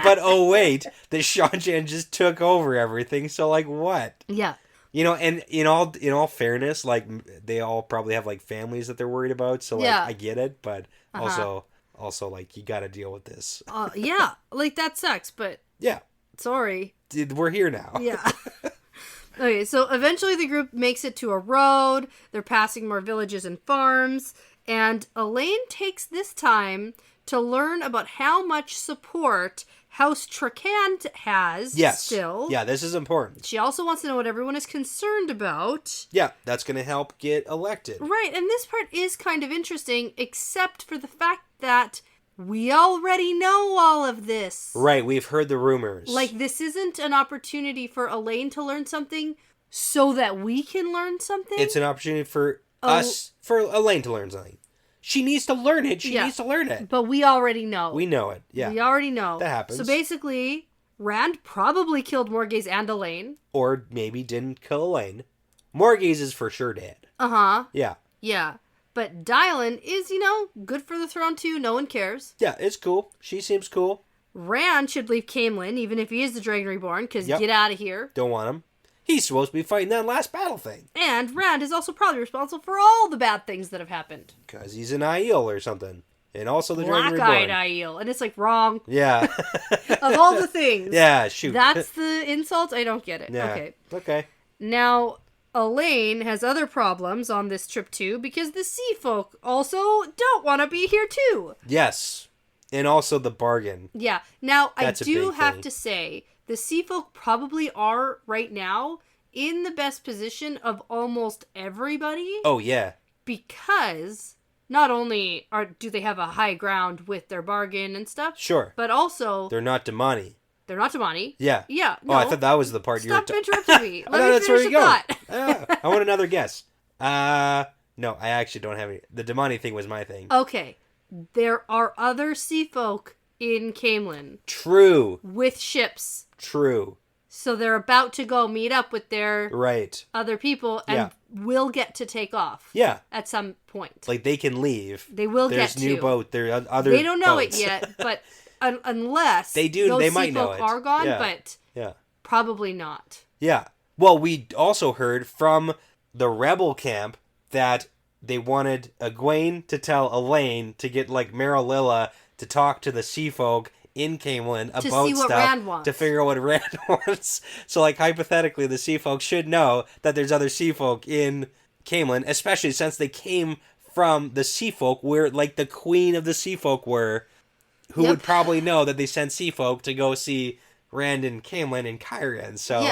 But oh wait, the Shan just took over everything. So like what? Yeah. You know, and in all fairness, like they all probably have like families that they're worried about. So like I get it, but also like you got to deal with this. Yeah, like that sucks, but yeah. Sorry. We're here now. Yeah. Okay, so eventually the group makes it to a road. They're passing more villages and farms, and Elaine takes this time to learn about how much support House Trakand has still. Yeah, this is important. She also wants to know what everyone is concerned about. Yeah, that's going to help get elected. Right, and this part is kind of interesting, except for the fact that we already know all of this. Right, we've heard the rumors. Like, this isn't an opportunity for Elaine to learn something so that we can learn something. It's an opportunity for for Elaine to learn something. She needs to learn it. She needs to learn it. But we already know. We know it. Yeah. We already know. That happens. So basically, Rand probably killed Morghese and Elaine. Or maybe didn't kill Elaine. Morghese is for sure dead. Uh-huh. Yeah. Yeah. But Dylan is, good for the throne too. No one cares. Yeah, it's cool. She seems cool. Rand should leave Camelin, even if he is the Dragon Reborn, because get out of here. Don't want him. He's supposed to be fighting that last battle thing. And Rand is also probably responsible for all the bad things that have happened. Because he's an Aiel or something. And also the Dragon Reborn. Black-eyed Aiel. And it's like, wrong. Yeah. Of all the things. Yeah, shoot. That's the insult? I don't get it. Yeah. Okay. Now, Elaine has other problems on this trip too, because the sea folk also don't want to be here too. Yes. And also the bargain. Yeah. Now, That's I do have to say, the sea folk probably are, right now, in the best position of almost everybody. Oh, yeah. Because not only do they have a high ground with their bargain and stuff. Sure. But also... They're not Damani. They're not Damani. Yeah. Yeah. No. Oh, I thought that was the part you were... Stop interrupting me. Let me that's finish where the you thought. I want another guess. No, I actually don't have any. The Damani thing was my thing. Okay. There are other sea folk in Camelin. True. With ships. True. So they're about to go meet up with their other people and will get to take off. Yeah. At some point. Like they can leave. They will There's get to. new boat. There are other They don't know boats. it yet, but unless they do, those they sea might know folk it. are gone, Yeah. but probably not. Yeah. Well, we also heard from the rebel camp that they wanted Egwene to tell Elaine to get like Marillilla to talk to the sea folk in Camelin about see what stuff Rand wants. to figure out what Rand wants. So like hypothetically the sea folk should know that there's other sea folk in Camelin, especially since they came from the sea folk where like the queen of the sea folk were, who would probably know that they sent sea folk to go see Rand and Camelin and Kyrian. So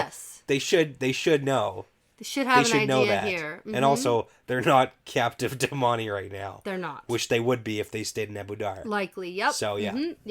they should know. They should have an idea know that. here. Mm-hmm. And also, they're not captive to Damani right now. They're not. Which they would be if they stayed in Abu Dar. Likely, yep. So, yeah. Mm-hmm.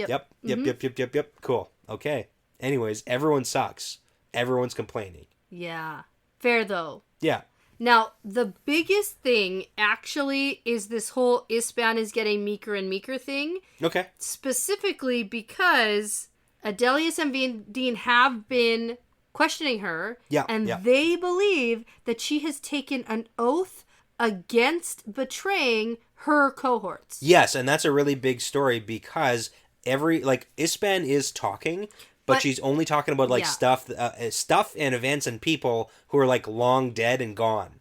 Yep. Cool. Okay. Anyways, everyone sucks. Everyone's complaining. Yeah. Fair, though. Yeah. Now, the biggest thing, actually, is this whole Ispan is getting meeker and meeker thing. Okay. Specifically because Adelius and Dean have been questioning her, and they believe that she has taken an oath against betraying her cohorts. Yes, and that's a really big story because Ispan is talking, but she's only talking about stuff and events and people who are like long dead and gone.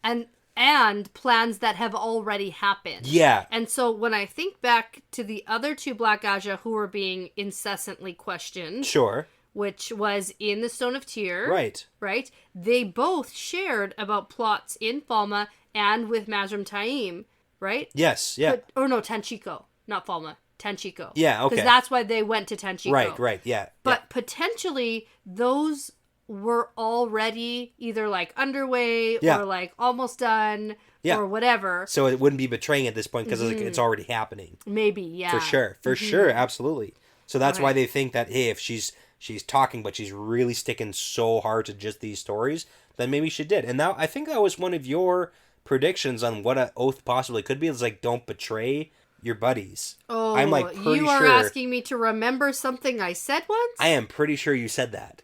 And plans that have already happened. Yeah. And so when I think back to the other two Black Aja who were being incessantly questioned. Sure. Which was in the Stone of Tyr. Right. They both shared about plots in Falma and with Mazrim Taim, right? Yes, yeah. Tanchico. Not Falma. Tanchico. Yeah, okay. Because that's why they went to Tanchico. Right, yeah. But potentially those were already either like underway Yeah. or like almost done Yeah. or whatever. So it wouldn't be betraying at this point because it's already happening. Maybe, yeah. For sure, absolutely. So that's why they think that, hey, if she's talking, but she's really sticking so hard to just these stories, then maybe she did. And I think that was one of your predictions on what an oath possibly could be. It's like, don't betray your buddies. Oh, I'm like pretty you are sure, asking me to remember something I said once? I am pretty sure you said that.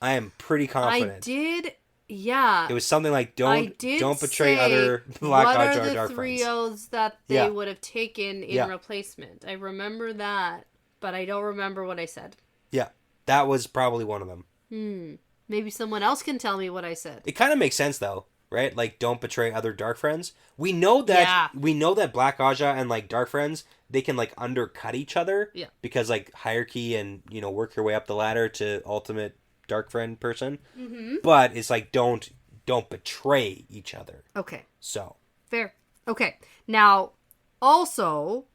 I am pretty confident. I did, yeah. It was something like, don't betray say, other Black what God's are the dark three friends. oaths that they would have taken in replacement? I remember that, but I don't remember what I said. Yeah, that was probably one of them. Maybe someone else can tell me what I said. It kind of makes sense though, right? Like, don't betray other dark friends. We know that Black Aja and like dark friends, they can like undercut each other. Yeah. Because like hierarchy and work your way up the ladder to ultimate dark friend person. Mm-hmm. But it's like don't betray each other. Okay. So Fair. Okay. Now, also,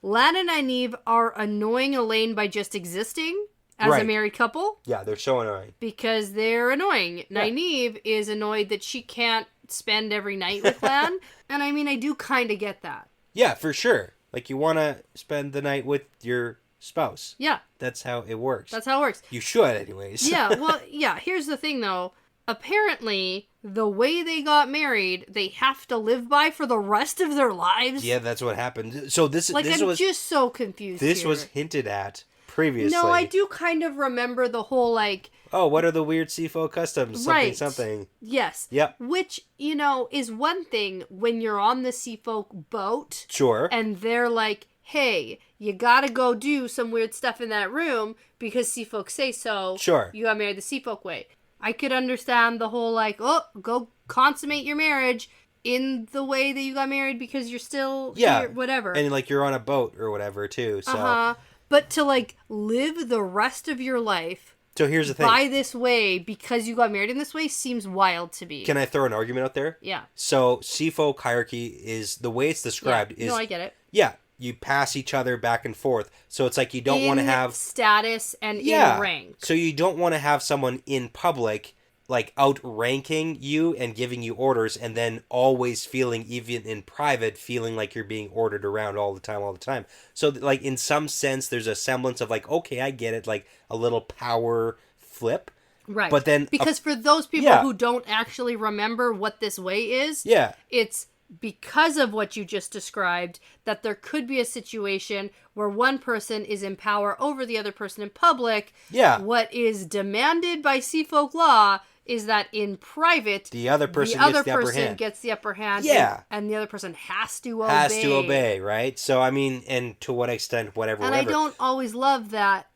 Lan and Nynaeve are annoying Elaine by just existing as a married couple. Yeah, they're so annoying. Because they're annoying. Yeah. Nynaeve is annoyed that she can't spend every night with Lan. And I mean, I do kind of get that. Yeah, for sure. Like, you want to spend the night with your spouse. Yeah. That's how it works. That's how it works. You should, anyways. Yeah, well, yeah, here's the thing, though. Apparently, the way they got married, they have to live by for the rest of their lives. Yeah, that's what happened. So this I'm was just so confused This here. was hinted at previously. No, I do kind of remember the whole, like... Oh, what are the weird CFO customs? Something. Yes. Yep. Which, is one thing when you're on the Seafolk boat. Sure. And they're like, hey, you gotta go do some weird stuff in that room because Seafolk say so. Sure. You got married the Seafolk way. I could understand the whole, like, oh, go consummate your marriage in the way that you got married because you're still here, whatever. And, like, you're on a boat or whatever, too. So. Uh-huh. But to, like, live the rest of your life... So here's the thing. By this way, because you got married in this way, seems wild to me. Can I throw an argument out there? Yeah. So Seafolk hierarchy is, the way it's described is... No, I get it. Yeah. You pass each other back and forth. So it's like you don't want to have... status and in rank. So you don't want to have someone in public, like, outranking you and giving you orders, and then always feeling, even in private, feeling like you're being ordered around all the time. So, like, in some sense, there's a semblance of, like, okay, I get it, like, a little power flip. Right. But then... Because for those people who don't actually remember what this way is, it's... because of what you just described, that there could be a situation where one person is in power over the other person in public. Yeah. What is demanded by Seafolk law is that in private, the other person gets the upper hand. Yeah. And the other person has to obey. Has to obey, right? So, I mean, and to what extent, whatever. And I don't always love that.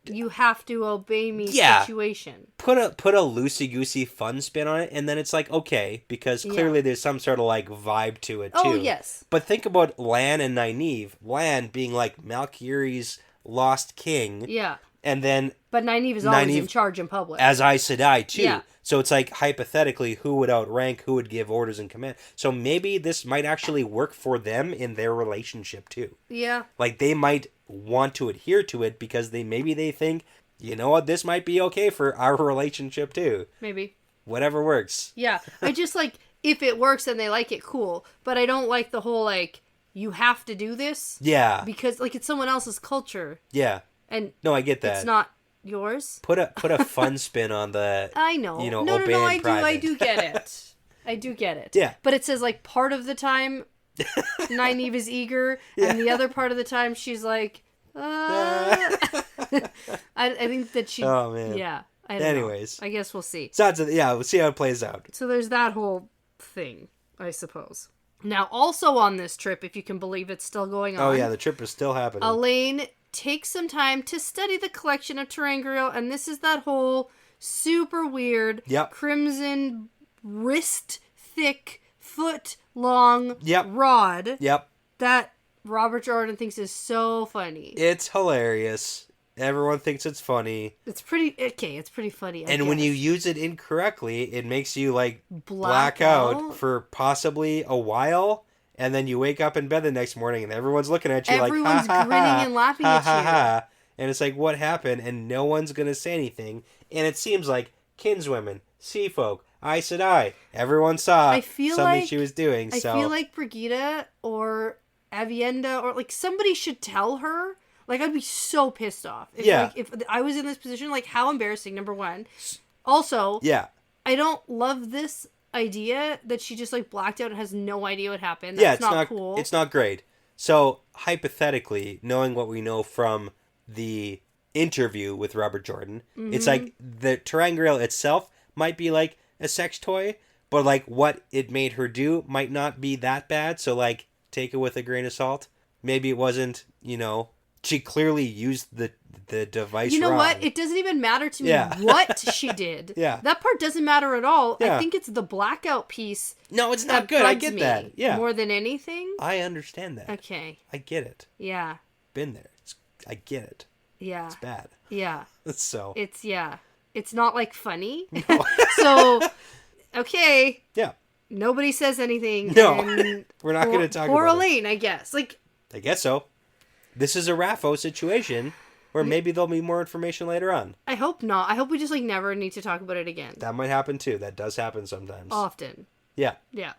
You have to obey me situation. Put a loosey-goosey fun spin on it, and then it's like, okay, because clearly there's some sort of, like, vibe to it, too. Oh, yes. But think about Lan and Nynaeve. Lan being, like, Malkyri's lost king. Yeah. And then... But Nynaeve is always in charge in public. As Aes Sedai, too. Yeah. So it's like, hypothetically, who would outrank, who would give orders and command. So maybe this might actually work for them in their relationship, too. Yeah. Like, they might want to adhere to it because they think, you know what, this might be okay for our relationship, too. Maybe. Whatever works. Yeah. I just, like, if it works and they like it, cool. But I don't like the whole, like, you have to do this. Yeah. Because, like, it's someone else's culture. Yeah. And no, I get that. It's not yours. Put a fun spin on the... I know. No, obey in private. I do get it. I do get it. Yeah. But it says, like, part of the time Nynaeve is eager, and the other part of the time she's like, I think that she... Oh, man. Yeah. I don't Anyways. know. I guess we'll see. So we'll see how it plays out. So there's that whole thing, I suppose. Now, also on this trip, if you can believe it's still going on... Oh, yeah, the trip is still happening. Elaine takes some time to study the collection of Terangriel, and this is that whole super weird crimson wrist-thick, foot-long rod that Robert Jordan thinks is so funny. It's hilarious. Everyone thinks it's funny. It's pretty funny. And when you use it incorrectly, it makes you, like, black out for possibly a while. And then you wake up in bed the next morning and everyone's looking at you everyone's like, ha, ha, grinning ha, and laughing ha, at ha, you. ha. And it's like, what happened? And no one's going to say anything. And it seems like kinswomen, sea folk, Aes Sedai. Everyone saw something she was doing. I feel like Brigida or Avienda or like somebody should tell her. Like, I'd be so pissed off. If I was in this position, like, how embarrassing, number one. Also, I don't love this idea that she just, like, blacked out and has no idea what happened. That's not cool. It's not great. So, hypothetically, knowing what we know from the interview with Robert Jordan, it's like the ter'angreal itself might be, like, a sex toy, but, like, what it made her do might not be that bad. So, like, take it with a grain of salt. Maybe it wasn't, she clearly used the device You know wrong. what? It doesn't even matter to me what she did. That part doesn't matter at all. I think it's the blackout piece. No, it's not good. I get that. Yeah. More than anything. I understand that. Okay. I get it. Yeah. Been there. I get it. Yeah. It's bad. Yeah. So. It's not like funny. No. So, okay. Yeah. Nobody says anything. No. We're not going to talk about it. Poor Elaine, I guess. Like. I guess so. This is a Raffo situation where maybe there'll be more information later on. I hope not. I hope we just like never need to talk about it again. That might happen too. That does happen sometimes. Often. Yeah. Yeah.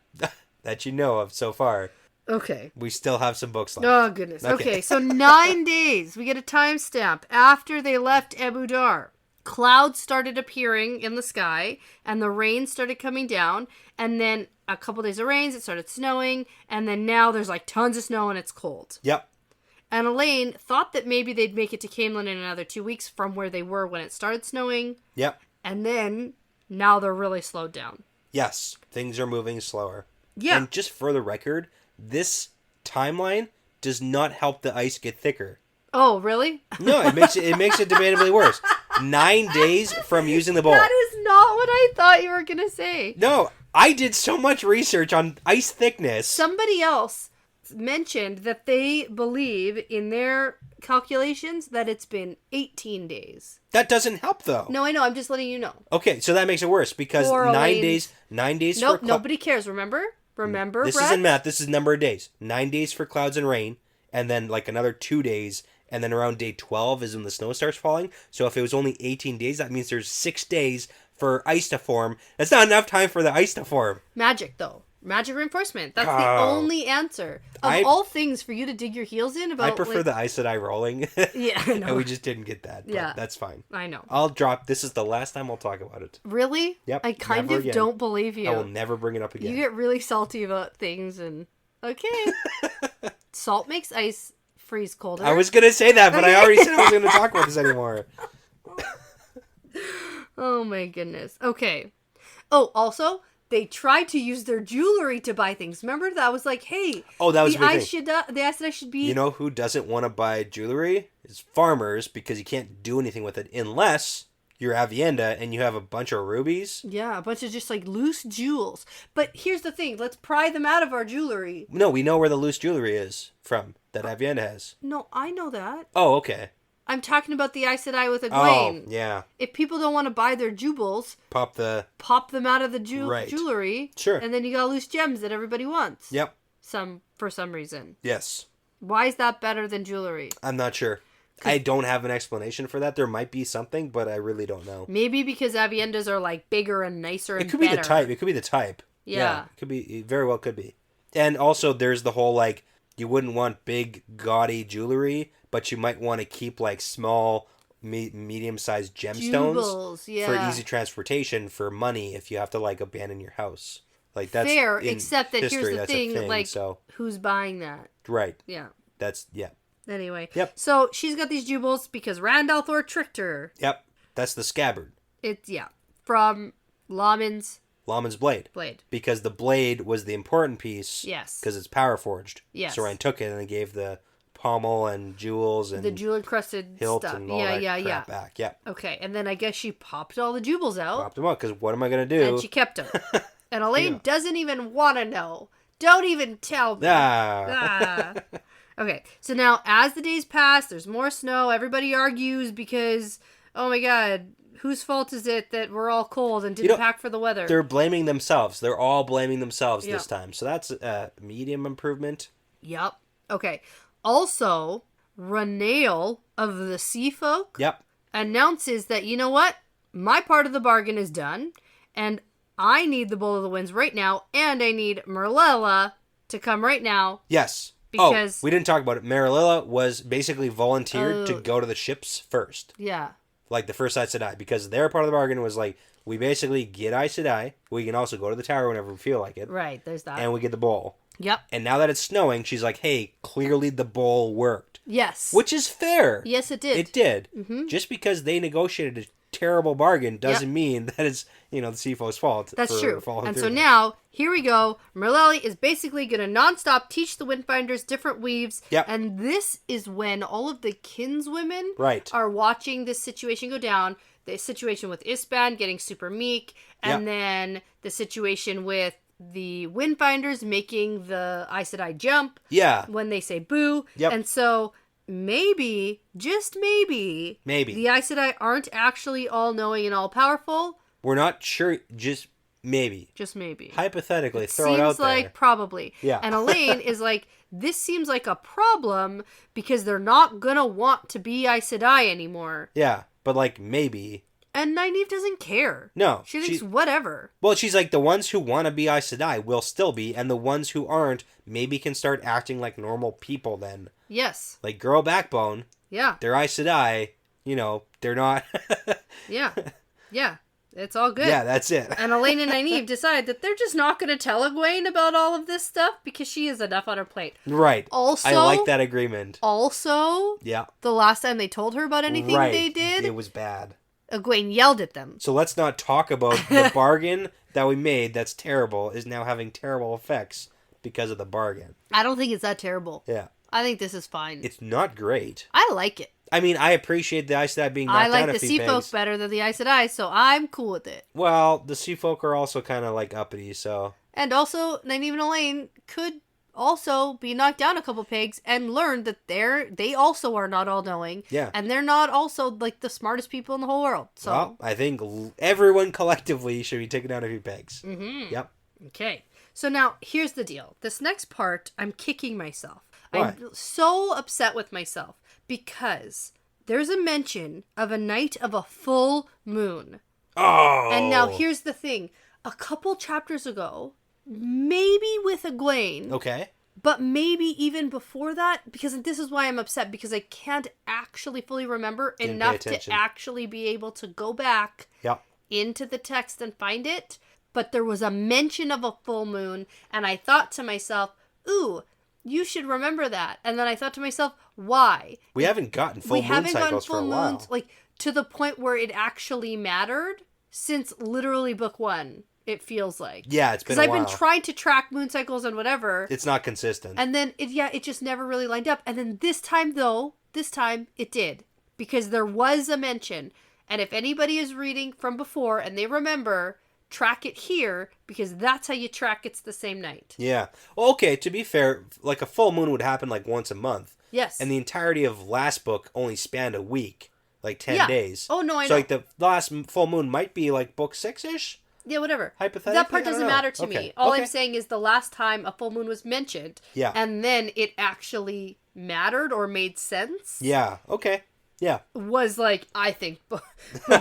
That you know of so far. Okay. We still have some books left. Oh, goodness. Okay, so 9 days. We get a timestamp after they left Abu Dar. Clouds started appearing in the sky, and the rain started coming down, and then a couple days of rains, it started snowing, and then now there's like tons of snow and it's cold. Yep. And Elaine thought that maybe they'd make it to Camelin in another 2 weeks from where they were when it started snowing. Yep. And then, now they're really slowed down. Yes. Things are moving slower. Yeah. And just for the record, this timeline does not help the ice get thicker. Oh, really? No, it makes it debatably worse. 9 days from using the bowl. That is not what I thought you were going to say. No, I did so much research on ice thickness. Somebody else mentioned that they believe in their calculations that it's been 18 days. That doesn't help though. No, I know. I'm just letting you know. Okay, so that makes it worse because Poor 9 days. 9 days. Nope, nobody cares. Remember, this Brett? isn't math. This is number of days. 9 days for clouds and rain, and then like another 2 days, and then around day 12 is when the snow starts falling. So if it was only 18 days, that means there's 6 days for ice to form. That's not enough time for the ice to form. Magic though. Magic reinforcement. That's the only answer. Of all things for you to dig your heels in about. I prefer the Aes Sedai rolling. Yeah, I know. And we just didn't get that. But yeah. That's fine. I know. I'll drop. This is the last time I'll talk about it. Really? Yep. I kind of don't believe you. I will never bring it up again. You get really salty about things and. Okay. Salt makes ice freeze colder. I was going to say that, but I already said I was going to talk about this anymore. Oh my goodness. Okay. Oh, also, they tried to use their jewelry to buy things. Remember? That was like, hey. Oh, that was the a big thing. The Aes Sedai should be. You know who doesn't want to buy jewelry? Is farmers, because you can't do anything with it unless you're Avienda and you have a bunch of rubies. Yeah, a bunch of just like loose jewels. But here's the thing. Let's pry them out of our jewelry. No, we know where the loose jewelry is from that Avienda has. No, I know that. Oh, okay. I'm talking about the Aes Sedai with Egwene. Oh, yeah. If people don't want to buy their jewels, pop them out of the jewelry. Sure. And then you got loose gems that everybody wants. Yep. For some reason. Yes. Why is that better than jewelry? I'm not sure. I don't have an explanation for that. There might be something, but I really don't know. Maybe because Aviendas are like bigger and nicer and better. It could be the type. Yeah. It could be. It very well could be. And also there's the whole like, you wouldn't want big gaudy jewelry, but you might want to keep like small medium-sized gemstones for easy transportation for money if you have to like abandon your house. Like that's fair, except that history, here's the thing, like so. Who's buying that? Right. Yeah. Yeah. Anyway. Yep. So she's got these jewels because Randalthor tricked her. Yep. That's the scabbard. It's from Laman's blade. Because the blade was the important piece. Yes. Because it's power forged. Yes. So Rand took it and they gave the pommel and jewels and the jewel encrusted hilt stuff. And all that crap back. Yep. Okay, and then I guess she popped all the jewels out. Popped them out because what am I going to do? And she kept them. And Elaine doesn't even want to know. Don't even tell me. Okay, so now as the days pass, there's more snow. Everybody argues because, oh my god, whose fault is it that we're all cold and didn't pack for the weather? They're blaming themselves. They're all blaming themselves this time. So that's a medium improvement. Yep. Okay. Also, Rhaenyra of the Sea Folk announces that, you know what? my part of the bargain is done, and I need the Bowl of the Winds right now, and I need Merlella to come right now. Yes. Because we didn't talk about it. Merlella was basically volunteered to go to the ships first. Yeah. Like the first Aes Sedai, because their part of the bargain was like, we basically get Aes Sedai. We can also go to the tower whenever we feel like it. Right, there's that. And we get the bowl. Yep. And now that it's snowing, she's like, hey, clearly the bowl worked. Yes. Which is fair. Yes, it did. It did. Mm-hmm. Just because they negotiated a terrible bargain doesn't mean that it's, the CFO's fault. That's true. And so that. now, here we go. Merlelli is basically going to nonstop teach the Windfinders different weaves. Yep. And this is when all of the kinswomen are watching this situation go down. The situation with Ispan getting super meek. And then the situation with the Windfinders making the Aes Sedai jump. Yeah. When they say boo. Yep. And so maybe, just maybe, the Aes Sedai aren't actually all-knowing and all-powerful. We're not sure, just maybe. Just maybe. Hypothetically, throw it out there. Seems like probably. Yeah. And Elaine is like, this seems like a problem because they're not gonna want to be Aes Sedai anymore. Yeah, but like maybe. And Nynaeve doesn't care. No. She thinks whatever. Well, she's like, the ones who want to be Aes Sedai will still be, and the ones who aren't maybe can start acting like normal people then. Yes. Like Girl Backbone. Yeah. They're Aes Sedai. They're not. Yeah. Yeah. It's all good. Yeah, that's it. And Elaine and Nynaeve decide that they're just not going to tell Egwene about all of this stuff because she has enough on her plate. Right. Also, I like that agreement. Also, the last time they told her about anything they did, it was bad. Egwene yelled at them. So let's not talk about the bargain that we made that's terrible is now having terrible effects because of the bargain. I don't think it's that terrible. Yeah. I think this is fine. It's not great. I like it. I mean, I appreciate the Aes Sedai being knocked down a few pegs. I like the Sea Folk better than the Aes Sedai, so I'm cool with it. Well, the Sea Folk are also kind of like uppity, so... And also, Nynaeve and Elaine could also be knocked down a couple pegs and learn that they also are not all-knowing. Yeah. And they're not also, like, the smartest people in the whole world, so... Well, I think everyone collectively should be taken down a few pegs. Mm-hmm. Yep. Okay. So now, here's the deal. This next part, I'm kicking myself. Why? I'm so upset with myself because there's a mention of a night of a full moon. Oh! And now here's the thing. A couple chapters ago, maybe with Egwene. Okay. But maybe even before that, because this is why I'm upset, because I can't actually fully remember enough to actually be able to go back into the text and find it. But there was a mention of a full moon, and I thought to myself, ooh, you should remember that. And then I thought to myself, why? We haven't gotten full moon cycles for a while. Like, to the point where it actually mattered since literally book one, it feels like. Yeah, it's been a while. Because I've been trying to track moon cycles and whatever. It's not consistent. And then, it just never really lined up. And then this time it did. Because there was a mention. And if anybody is reading from before and they remember... track it here, because that's how you track it's the same night. Yeah. Well, okay, to be fair, like a full moon would happen like once a month. Yes. And the entirety of last book only spanned a week. Like 10 days. Oh, no, I know. So like the last full moon might be like book 6-ish? Yeah, whatever. Hypothetically? That part doesn't matter to me. All I'm saying is the last time a full moon was mentioned. Yeah. And then it actually mattered or made sense. Yeah. Okay. Yeah. Was like, I think, book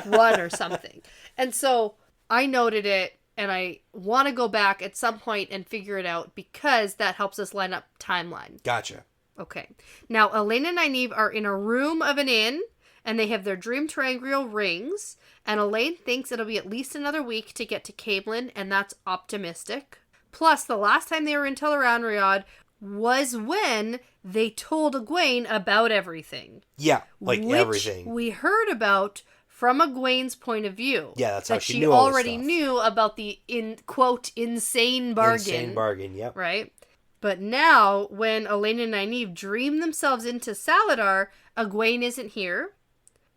one or something. And so... I noted it, and I want to go back at some point and figure it out because that helps us line up timeline. Gotcha. Okay. Now, Elaine and Nynaeve are in a room of an inn, and they have their dream triangular rings, and Elaine thinks it'll be at least another week to get to Camelin, and that's optimistic. Plus, the last time they were in Tel'aran'rhiod was when they told Egwene about everything. Yeah, like everything. We heard about... from Egwene's point of view. Yeah, that's how she knew all this stuff. She already knew about the, quote, insane bargain. Insane bargain, yep. Right? But now, when Elaine and Nynaeve dream themselves into Saladar, Egwene isn't here.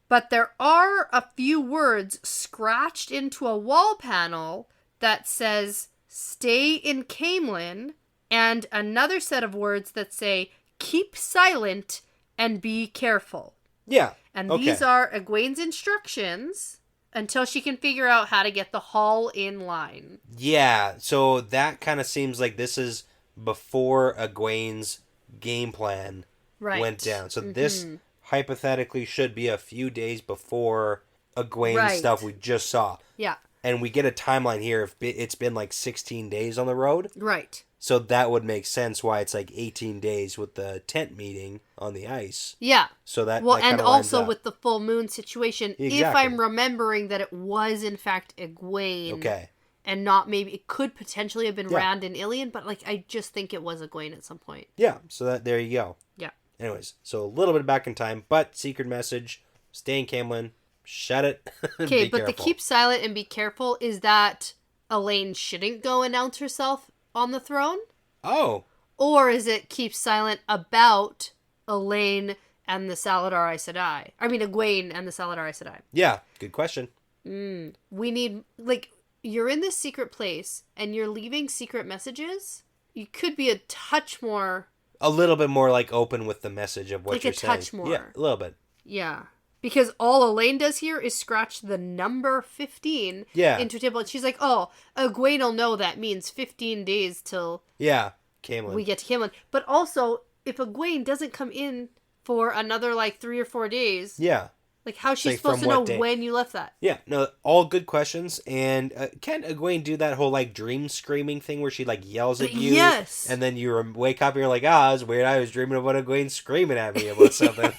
But there are a few words scratched into a wall panel that says, stay in Camelin, and another set of words that say, keep silent and be careful. Yeah. And these are Egwene's instructions until she can figure out how to get the Hall in line. Yeah, so that kind of seems like this is before Egwene's game plan went down. So this hypothetically should be a few days before Egwene Right. stuff we just saw. Yeah. And we get a timeline here if it's been like 16 days on the road. Right. So that would make sense why it's like 18 days with the tent meeting on the ice. Yeah. So that Well, that and kinda lines also up. with the full moon situation, if Exactly. I'm remembering that it was in fact Egwene. Okay. And not maybe, it could potentially have been Yeah. Rand and Ilian, but like I just think it was Egwene at some point. Yeah, so that there you go. Yeah. Anyways, so a little bit back in time, but secret message, stay in Camelin, shut it. Okay, Be but the careful. keep silent and be careful is that Elaine shouldn't go announce herself on the throne? Oh, Or is it keep silent about Elaine and the Saladar Aes Sedai? I mean, Egwene and the Saladar Aes Sedai. yeah, good question. We need, like, you're in this secret place and you're leaving secret messages. You could be a touch more, A little bit more like open with the message of what Like you're a saying. touch more. Yeah, a little bit. yeah. Because all Elaine does here is scratch the number 15 Yeah. into a table. And she's like, oh, Egwene will know that means 15 days till Yeah, Camelin. we get to Camelin. But also, if Egwene doesn't come in for another, like, 3 or 4 days, Yeah. like, how's she Like, supposed from to know what day? when you left that? Yeah, no, all good questions. And can Egwene do that whole, like, dream screaming thing where she, like, yells at you? Yes. And then you wake up and you're like, ah, it's weird. I was dreaming about Egwene screaming at me about something.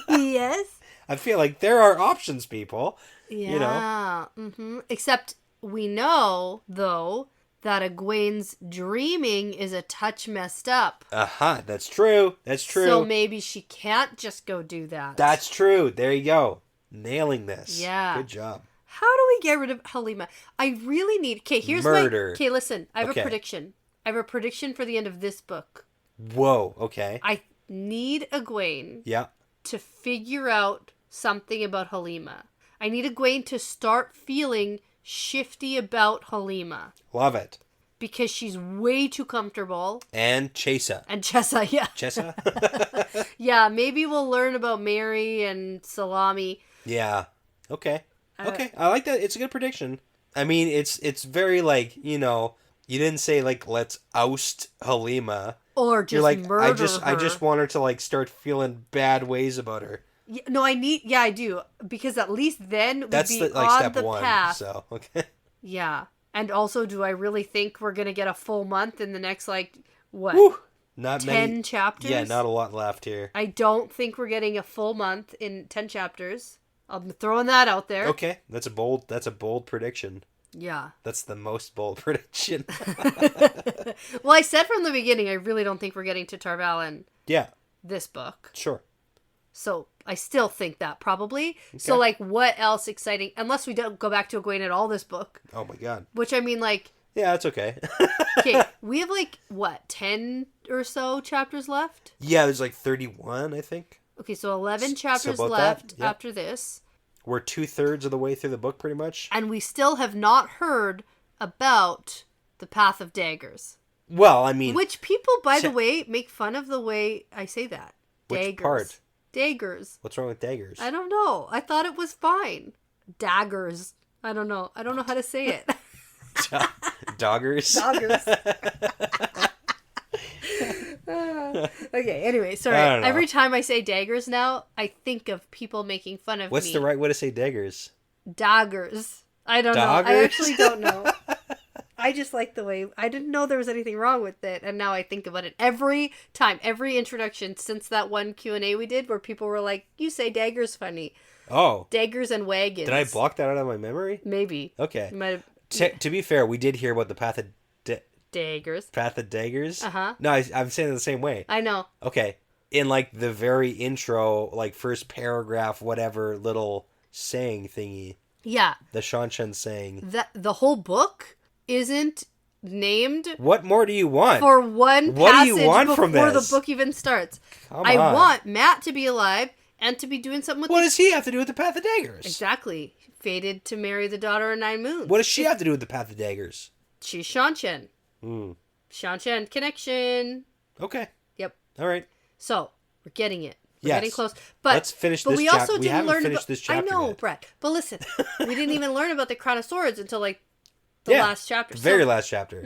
Yes. I feel like there are options, people. Yeah. You know? Mm-hmm. Except we know, though, that Egwene's dreaming is a touch messed up. Uh-huh, that's true. That's true. So maybe she can't just go do that. That's true. There you go. Nailing this. Yeah. Good job. How do we get rid of Halima? I really need... Okay, here's Murder. Okay, listen. I have Okay. a prediction. I have a prediction for the end of this book. Whoa, okay. I need Egwene Yeah. to figure out something about Halima. I need Egwene to start feeling shifty about Halima. Love it. Because she's way too comfortable. And Chesa. And Chessa, yeah. Chesa? Yeah, maybe we'll learn about Mary and Salami. Yeah. Okay. Okay. I like that. It's a good prediction. I mean, it's very like, you know, you didn't say like let's oust Halima. Or just You're like murder I her. just want her to like start feeling bad ways about her. Yeah, no, I do. Because at least then we'd That's be the, like on step the one. path. So okay. Yeah. And also, do I really think we're going to get a full month in the next, like, what? Whew. Not 10 many chapters? Yeah, not a lot left here. I don't think we're getting a full month in 10 chapters. I'm throwing that out there. Okay, that's a bold prediction. Yeah. That's the most bold prediction. Well, I said from the beginning, I really don't think we're getting to Tarvalin Yeah, this book. sure. So I still think that probably. So, like, what else exciting? Unless we don't go back to Egwene at all this book. Oh my god. Which, I mean, like, Yeah, that's okay. okay, we have, like, what, 10 or so chapters left? Yeah, there's like 31, I think. Okay, so 11 chapters about left that, yeah. after this. We're 2/3 of the way through the book, pretty much. And we still have not heard about the Path of Daggers. Well, I mean, Which people, by the way, make fun of the way I say that. Which Daggers. part? Daggers. what's wrong with daggers? I don't know. I thought it was fine. Daggers. I don't know. I don't know how to say it. Doggers. Daggers. Okay, anyway, sorry. I don't know. Every time I say daggers now, I think of people making fun of What's me. the right way to say daggers? Daggers. I don't know. I Doggers? actually don't know. I just like the way... I didn't know there was anything wrong with it, and now I think about it every time, every introduction since that one Q&A we did where people were like, you say daggers funny. Oh, Daggers and wagons. did I block that out of my memory? Maybe. Okay. You might have... To be fair, we did hear about the Path of Daggers. Daggers. Uh-huh. No, I'm saying it the same way. I know. Okay. In like the very intro, like first paragraph, whatever little saying thingy, Yeah. the Ch.19 saying. The whole book isn't named What more do you want? for one What do passage you want from before the this? book even starts. Come I on. want Matt to be alive and to be doing something with What does he have to do with the Path of Daggers? Exactly. Fated to marry the daughter of 9 moons. What does she have to do with the Path of Daggers? She's Ch.19. Hmm. Ch.19 connection. Okay. Yep. All right. So, we're getting it. We're Yes. getting close. But Let's finish but this we chapter. also We didn't haven't learn finished about, this chapter I know, yet. Brett. But listen, we didn't even learn about the Crown of Swords until like the last chapter. The very So, last chapter.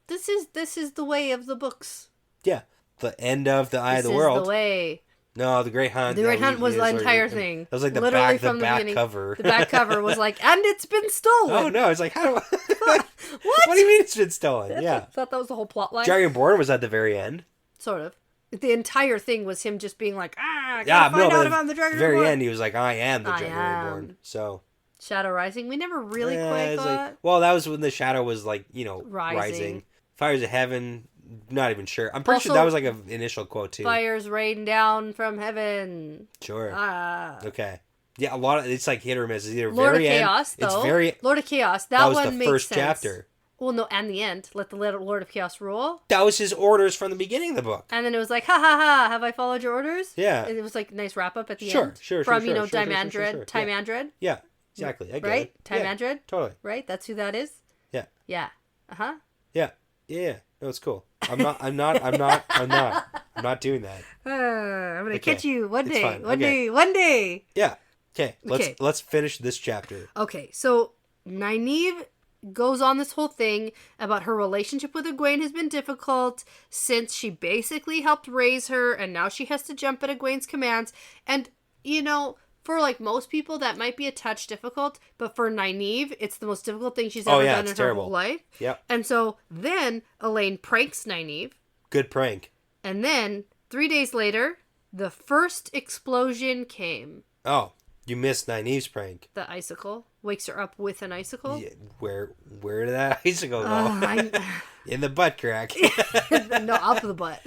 This is the way of the books. Yeah. The end of the Eye This of the is World. the way. No, the Great Hunt. The Great Hunt was the entire thing. It was like the Literally back, from the the back beginning. cover. The back cover was like, and it's been stolen. Oh no! It's like, how do I... What? What do you mean it's been stolen? Yeah. I thought that was the whole plot line. Dragonborn Born was at the very end. Sort of. The entire thing was him just being like, I gotta find out about the Dragon At the very Reborn. end, he was like, I am the Dragon Reborn. So. Shadow Rising. We never really quite got. Like, well, that was when the shadow was like, rising. Fires of Heaven. Not even sure. I'm pretty sure that was like an initial quote too. Fires rain down from heaven. Sure. Okay. Yeah, a lot of it's like hit or miss. It's either Lord very of Chaos, end. though. It's very. Lord of Chaos. That was one the makes first sense. chapter. Well, no, and the end. Let the Lord of Chaos rule. That was his orders from the beginning of the book. And then it was like, ha ha ha, have I followed your orders? Yeah. And it was like a nice wrap up at the Sure, end. sure, From, sure, Timandred. Yeah, exactly. I get right? it. Timandred? Yeah, totally. Right? That's who that is? Yeah. Yeah. Uh-huh. Yeah. Yeah. No, it's cool. I'm not doing that. I'm gonna catch you one It's day. fine. One day. Yeah. Okay. Let's finish this chapter. Okay, so Nynaeve goes on this whole thing about her relationship with Egwene has been difficult since she basically helped raise her, and now she has to jump at Egwene's commands. And, for like most people, that might be a touch difficult, but for Nynaeve, it's the most difficult thing she's ever done in her whole life. Yep. And so then Elaine pranks Nynaeve. Good prank. And then 3 days later, the first explosion came. Oh, you missed Nynaeve's prank. The icicle wakes her up with an icicle. Yeah, where did that icicle go? In the butt crack. No, up the butt.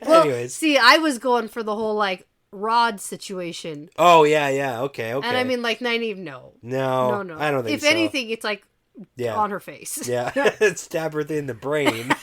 Anyways. See, I was going for the whole like rod situation. Oh yeah. Okay. And I mean, like Nynaeve, no. No. I don't think if so. If anything, it's like on her face. Yeah. Stab her in the brain.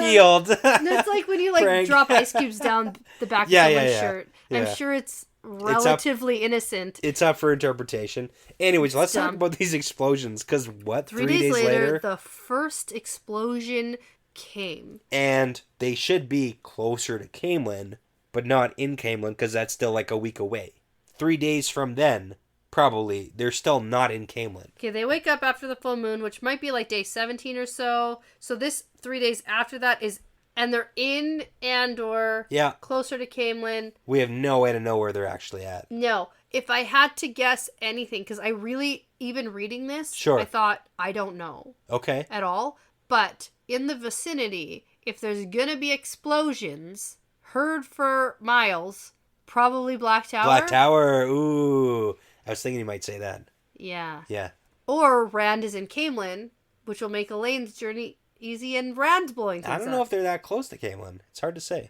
Healed. It's like when you like drop ice cubes down the back of someone's shirt. Yeah. I'm sure it's relatively innocent. It's up for interpretation. Anyways, let's talk about these explosions. Because 3 days later, the first explosion came. And they should be closer to Caemlyn, but not in Caemlyn because that's still like a week away. 3 days from then, probably, they're still not in Caemlyn. Okay, they wake up after the full moon, which might be like day 17 or so. So this 3 days after that is... And they're in Andor, closer to Caemlyn. We have no way to know where they're actually at. No. If I had to guess anything, because I really, even reading this, I thought, I don't know. Okay. At all. But in the vicinity, if there's going to be explosions, heard for miles, probably Black Tower. Black Tower, ooh. I was thinking you might say that. Yeah. Yeah. Or Rand is in Caemlyn, which will make Elaine's journey easy and Rand's blowing things up. I don't know if they're that close to Caemlyn. It's hard to say.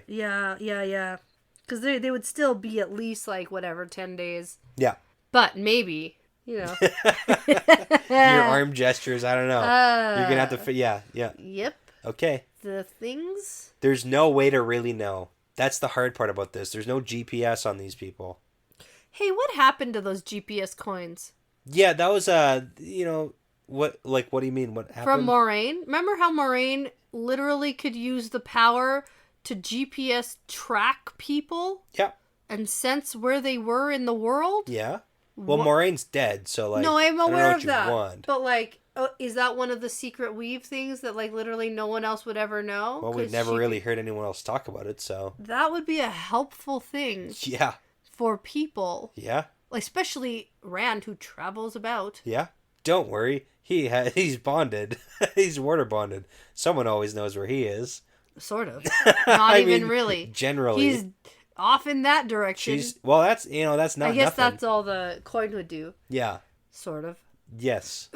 Yeah. Because they would still be at least, 10 days. Yeah. But maybe, Your arm gestures, I don't know. You're going to have to... Yeah. Yep. Okay. The things... There's no way to really know. That's the hard part about this. There's no GPS on these people. Hey, what happened to those GPS coins? Yeah, that was, what do you mean? What happened? From Moraine. Remember how Moraine literally could use the power to GPS track people? Yeah. And sense where they were in the world? Yeah. Well, Moraine's dead, so, No, I'm aware of that. Want. But, is that one of the secret weave things that, literally no one else would ever know? Well, we've never really heard anyone else talk about it, so... That would be a helpful thing. Yeah. For people. Yeah. Especially Rand, who travels about. Yeah. Don't worry. He's bonded. He's water bonded. Someone always knows where he is. Sort of. Not even really. Generally. He's off in that direction. That's not I guess nothing. that's all the coin would do. Yeah. Sort of. Yes.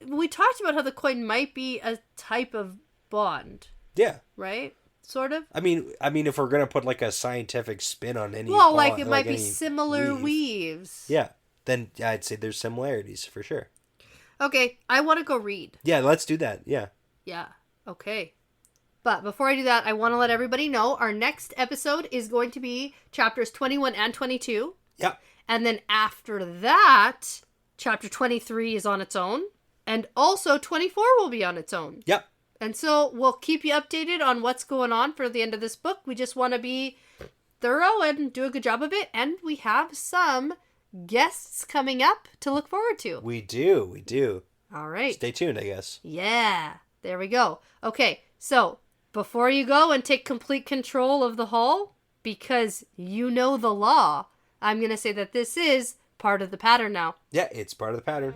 We talked about how the coin might be a type of bond. Yeah. Right? Sort of. I mean, if we're gonna put a scientific spin on any, it might be similar weaves. Yeah. Then I'd say there's similarities for sure. Okay, I want to go read. Yeah, let's do that. Yeah. Yeah. Okay. But before I do that, I want to let everybody know our next episode is going to be chapters 21 and 22. Yeah. And then after that, chapter 23 is on its own. And also 24 will be on its own. Yep. And so we'll keep you updated on what's going on for the end of this book. We just want to be thorough and do a good job of it. And we have some guests coming up to look forward to. We do. All right. Stay tuned, I guess. Yeah. There we go. Okay. So, before you go and take complete control of the hall, because you know the law, I'm going to say that this is part of the pattern now. Yeah, it's part of the pattern.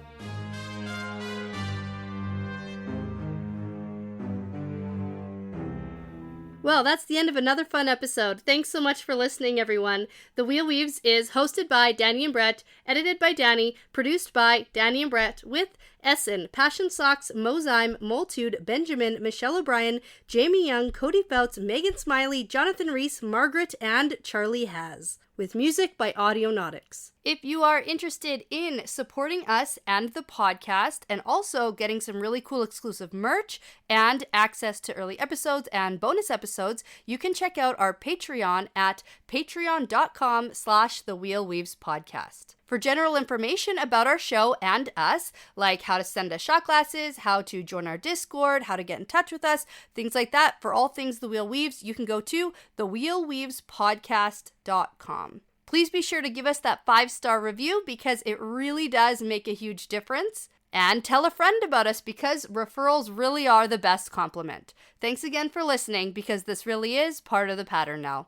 Well, that's the end of another fun episode. Thanks so much for listening, everyone. The Wheel Weaves is hosted by Dani and Brett, edited by Dani, produced by Dani and Brett, with Essen, Passion Socks, Mozyme, Moltude, Benjamin, Michelle O'Brien, Jamie Young, Cody Fouts, Megan Smiley, Jonathan Reese, Margaret, and Charlie Haz, with music by Audionautics. If you are interested in supporting us and the podcast, and also getting some really cool exclusive merch and access to early episodes and bonus episodes, you can check out our Patreon at patreon.com/thewheelweavespodcast. For general information about our show and us, like how to send us shot glasses, how to join our Discord, how to get in touch with us, things like that, for all things The Wheel Weaves, you can go to thewheelweavespodcast.com. Please be sure to give us that 5-star review because it really does make a huge difference. And tell a friend about us because referrals really are the best compliment. Thanks again for listening because this really is part of the pattern now.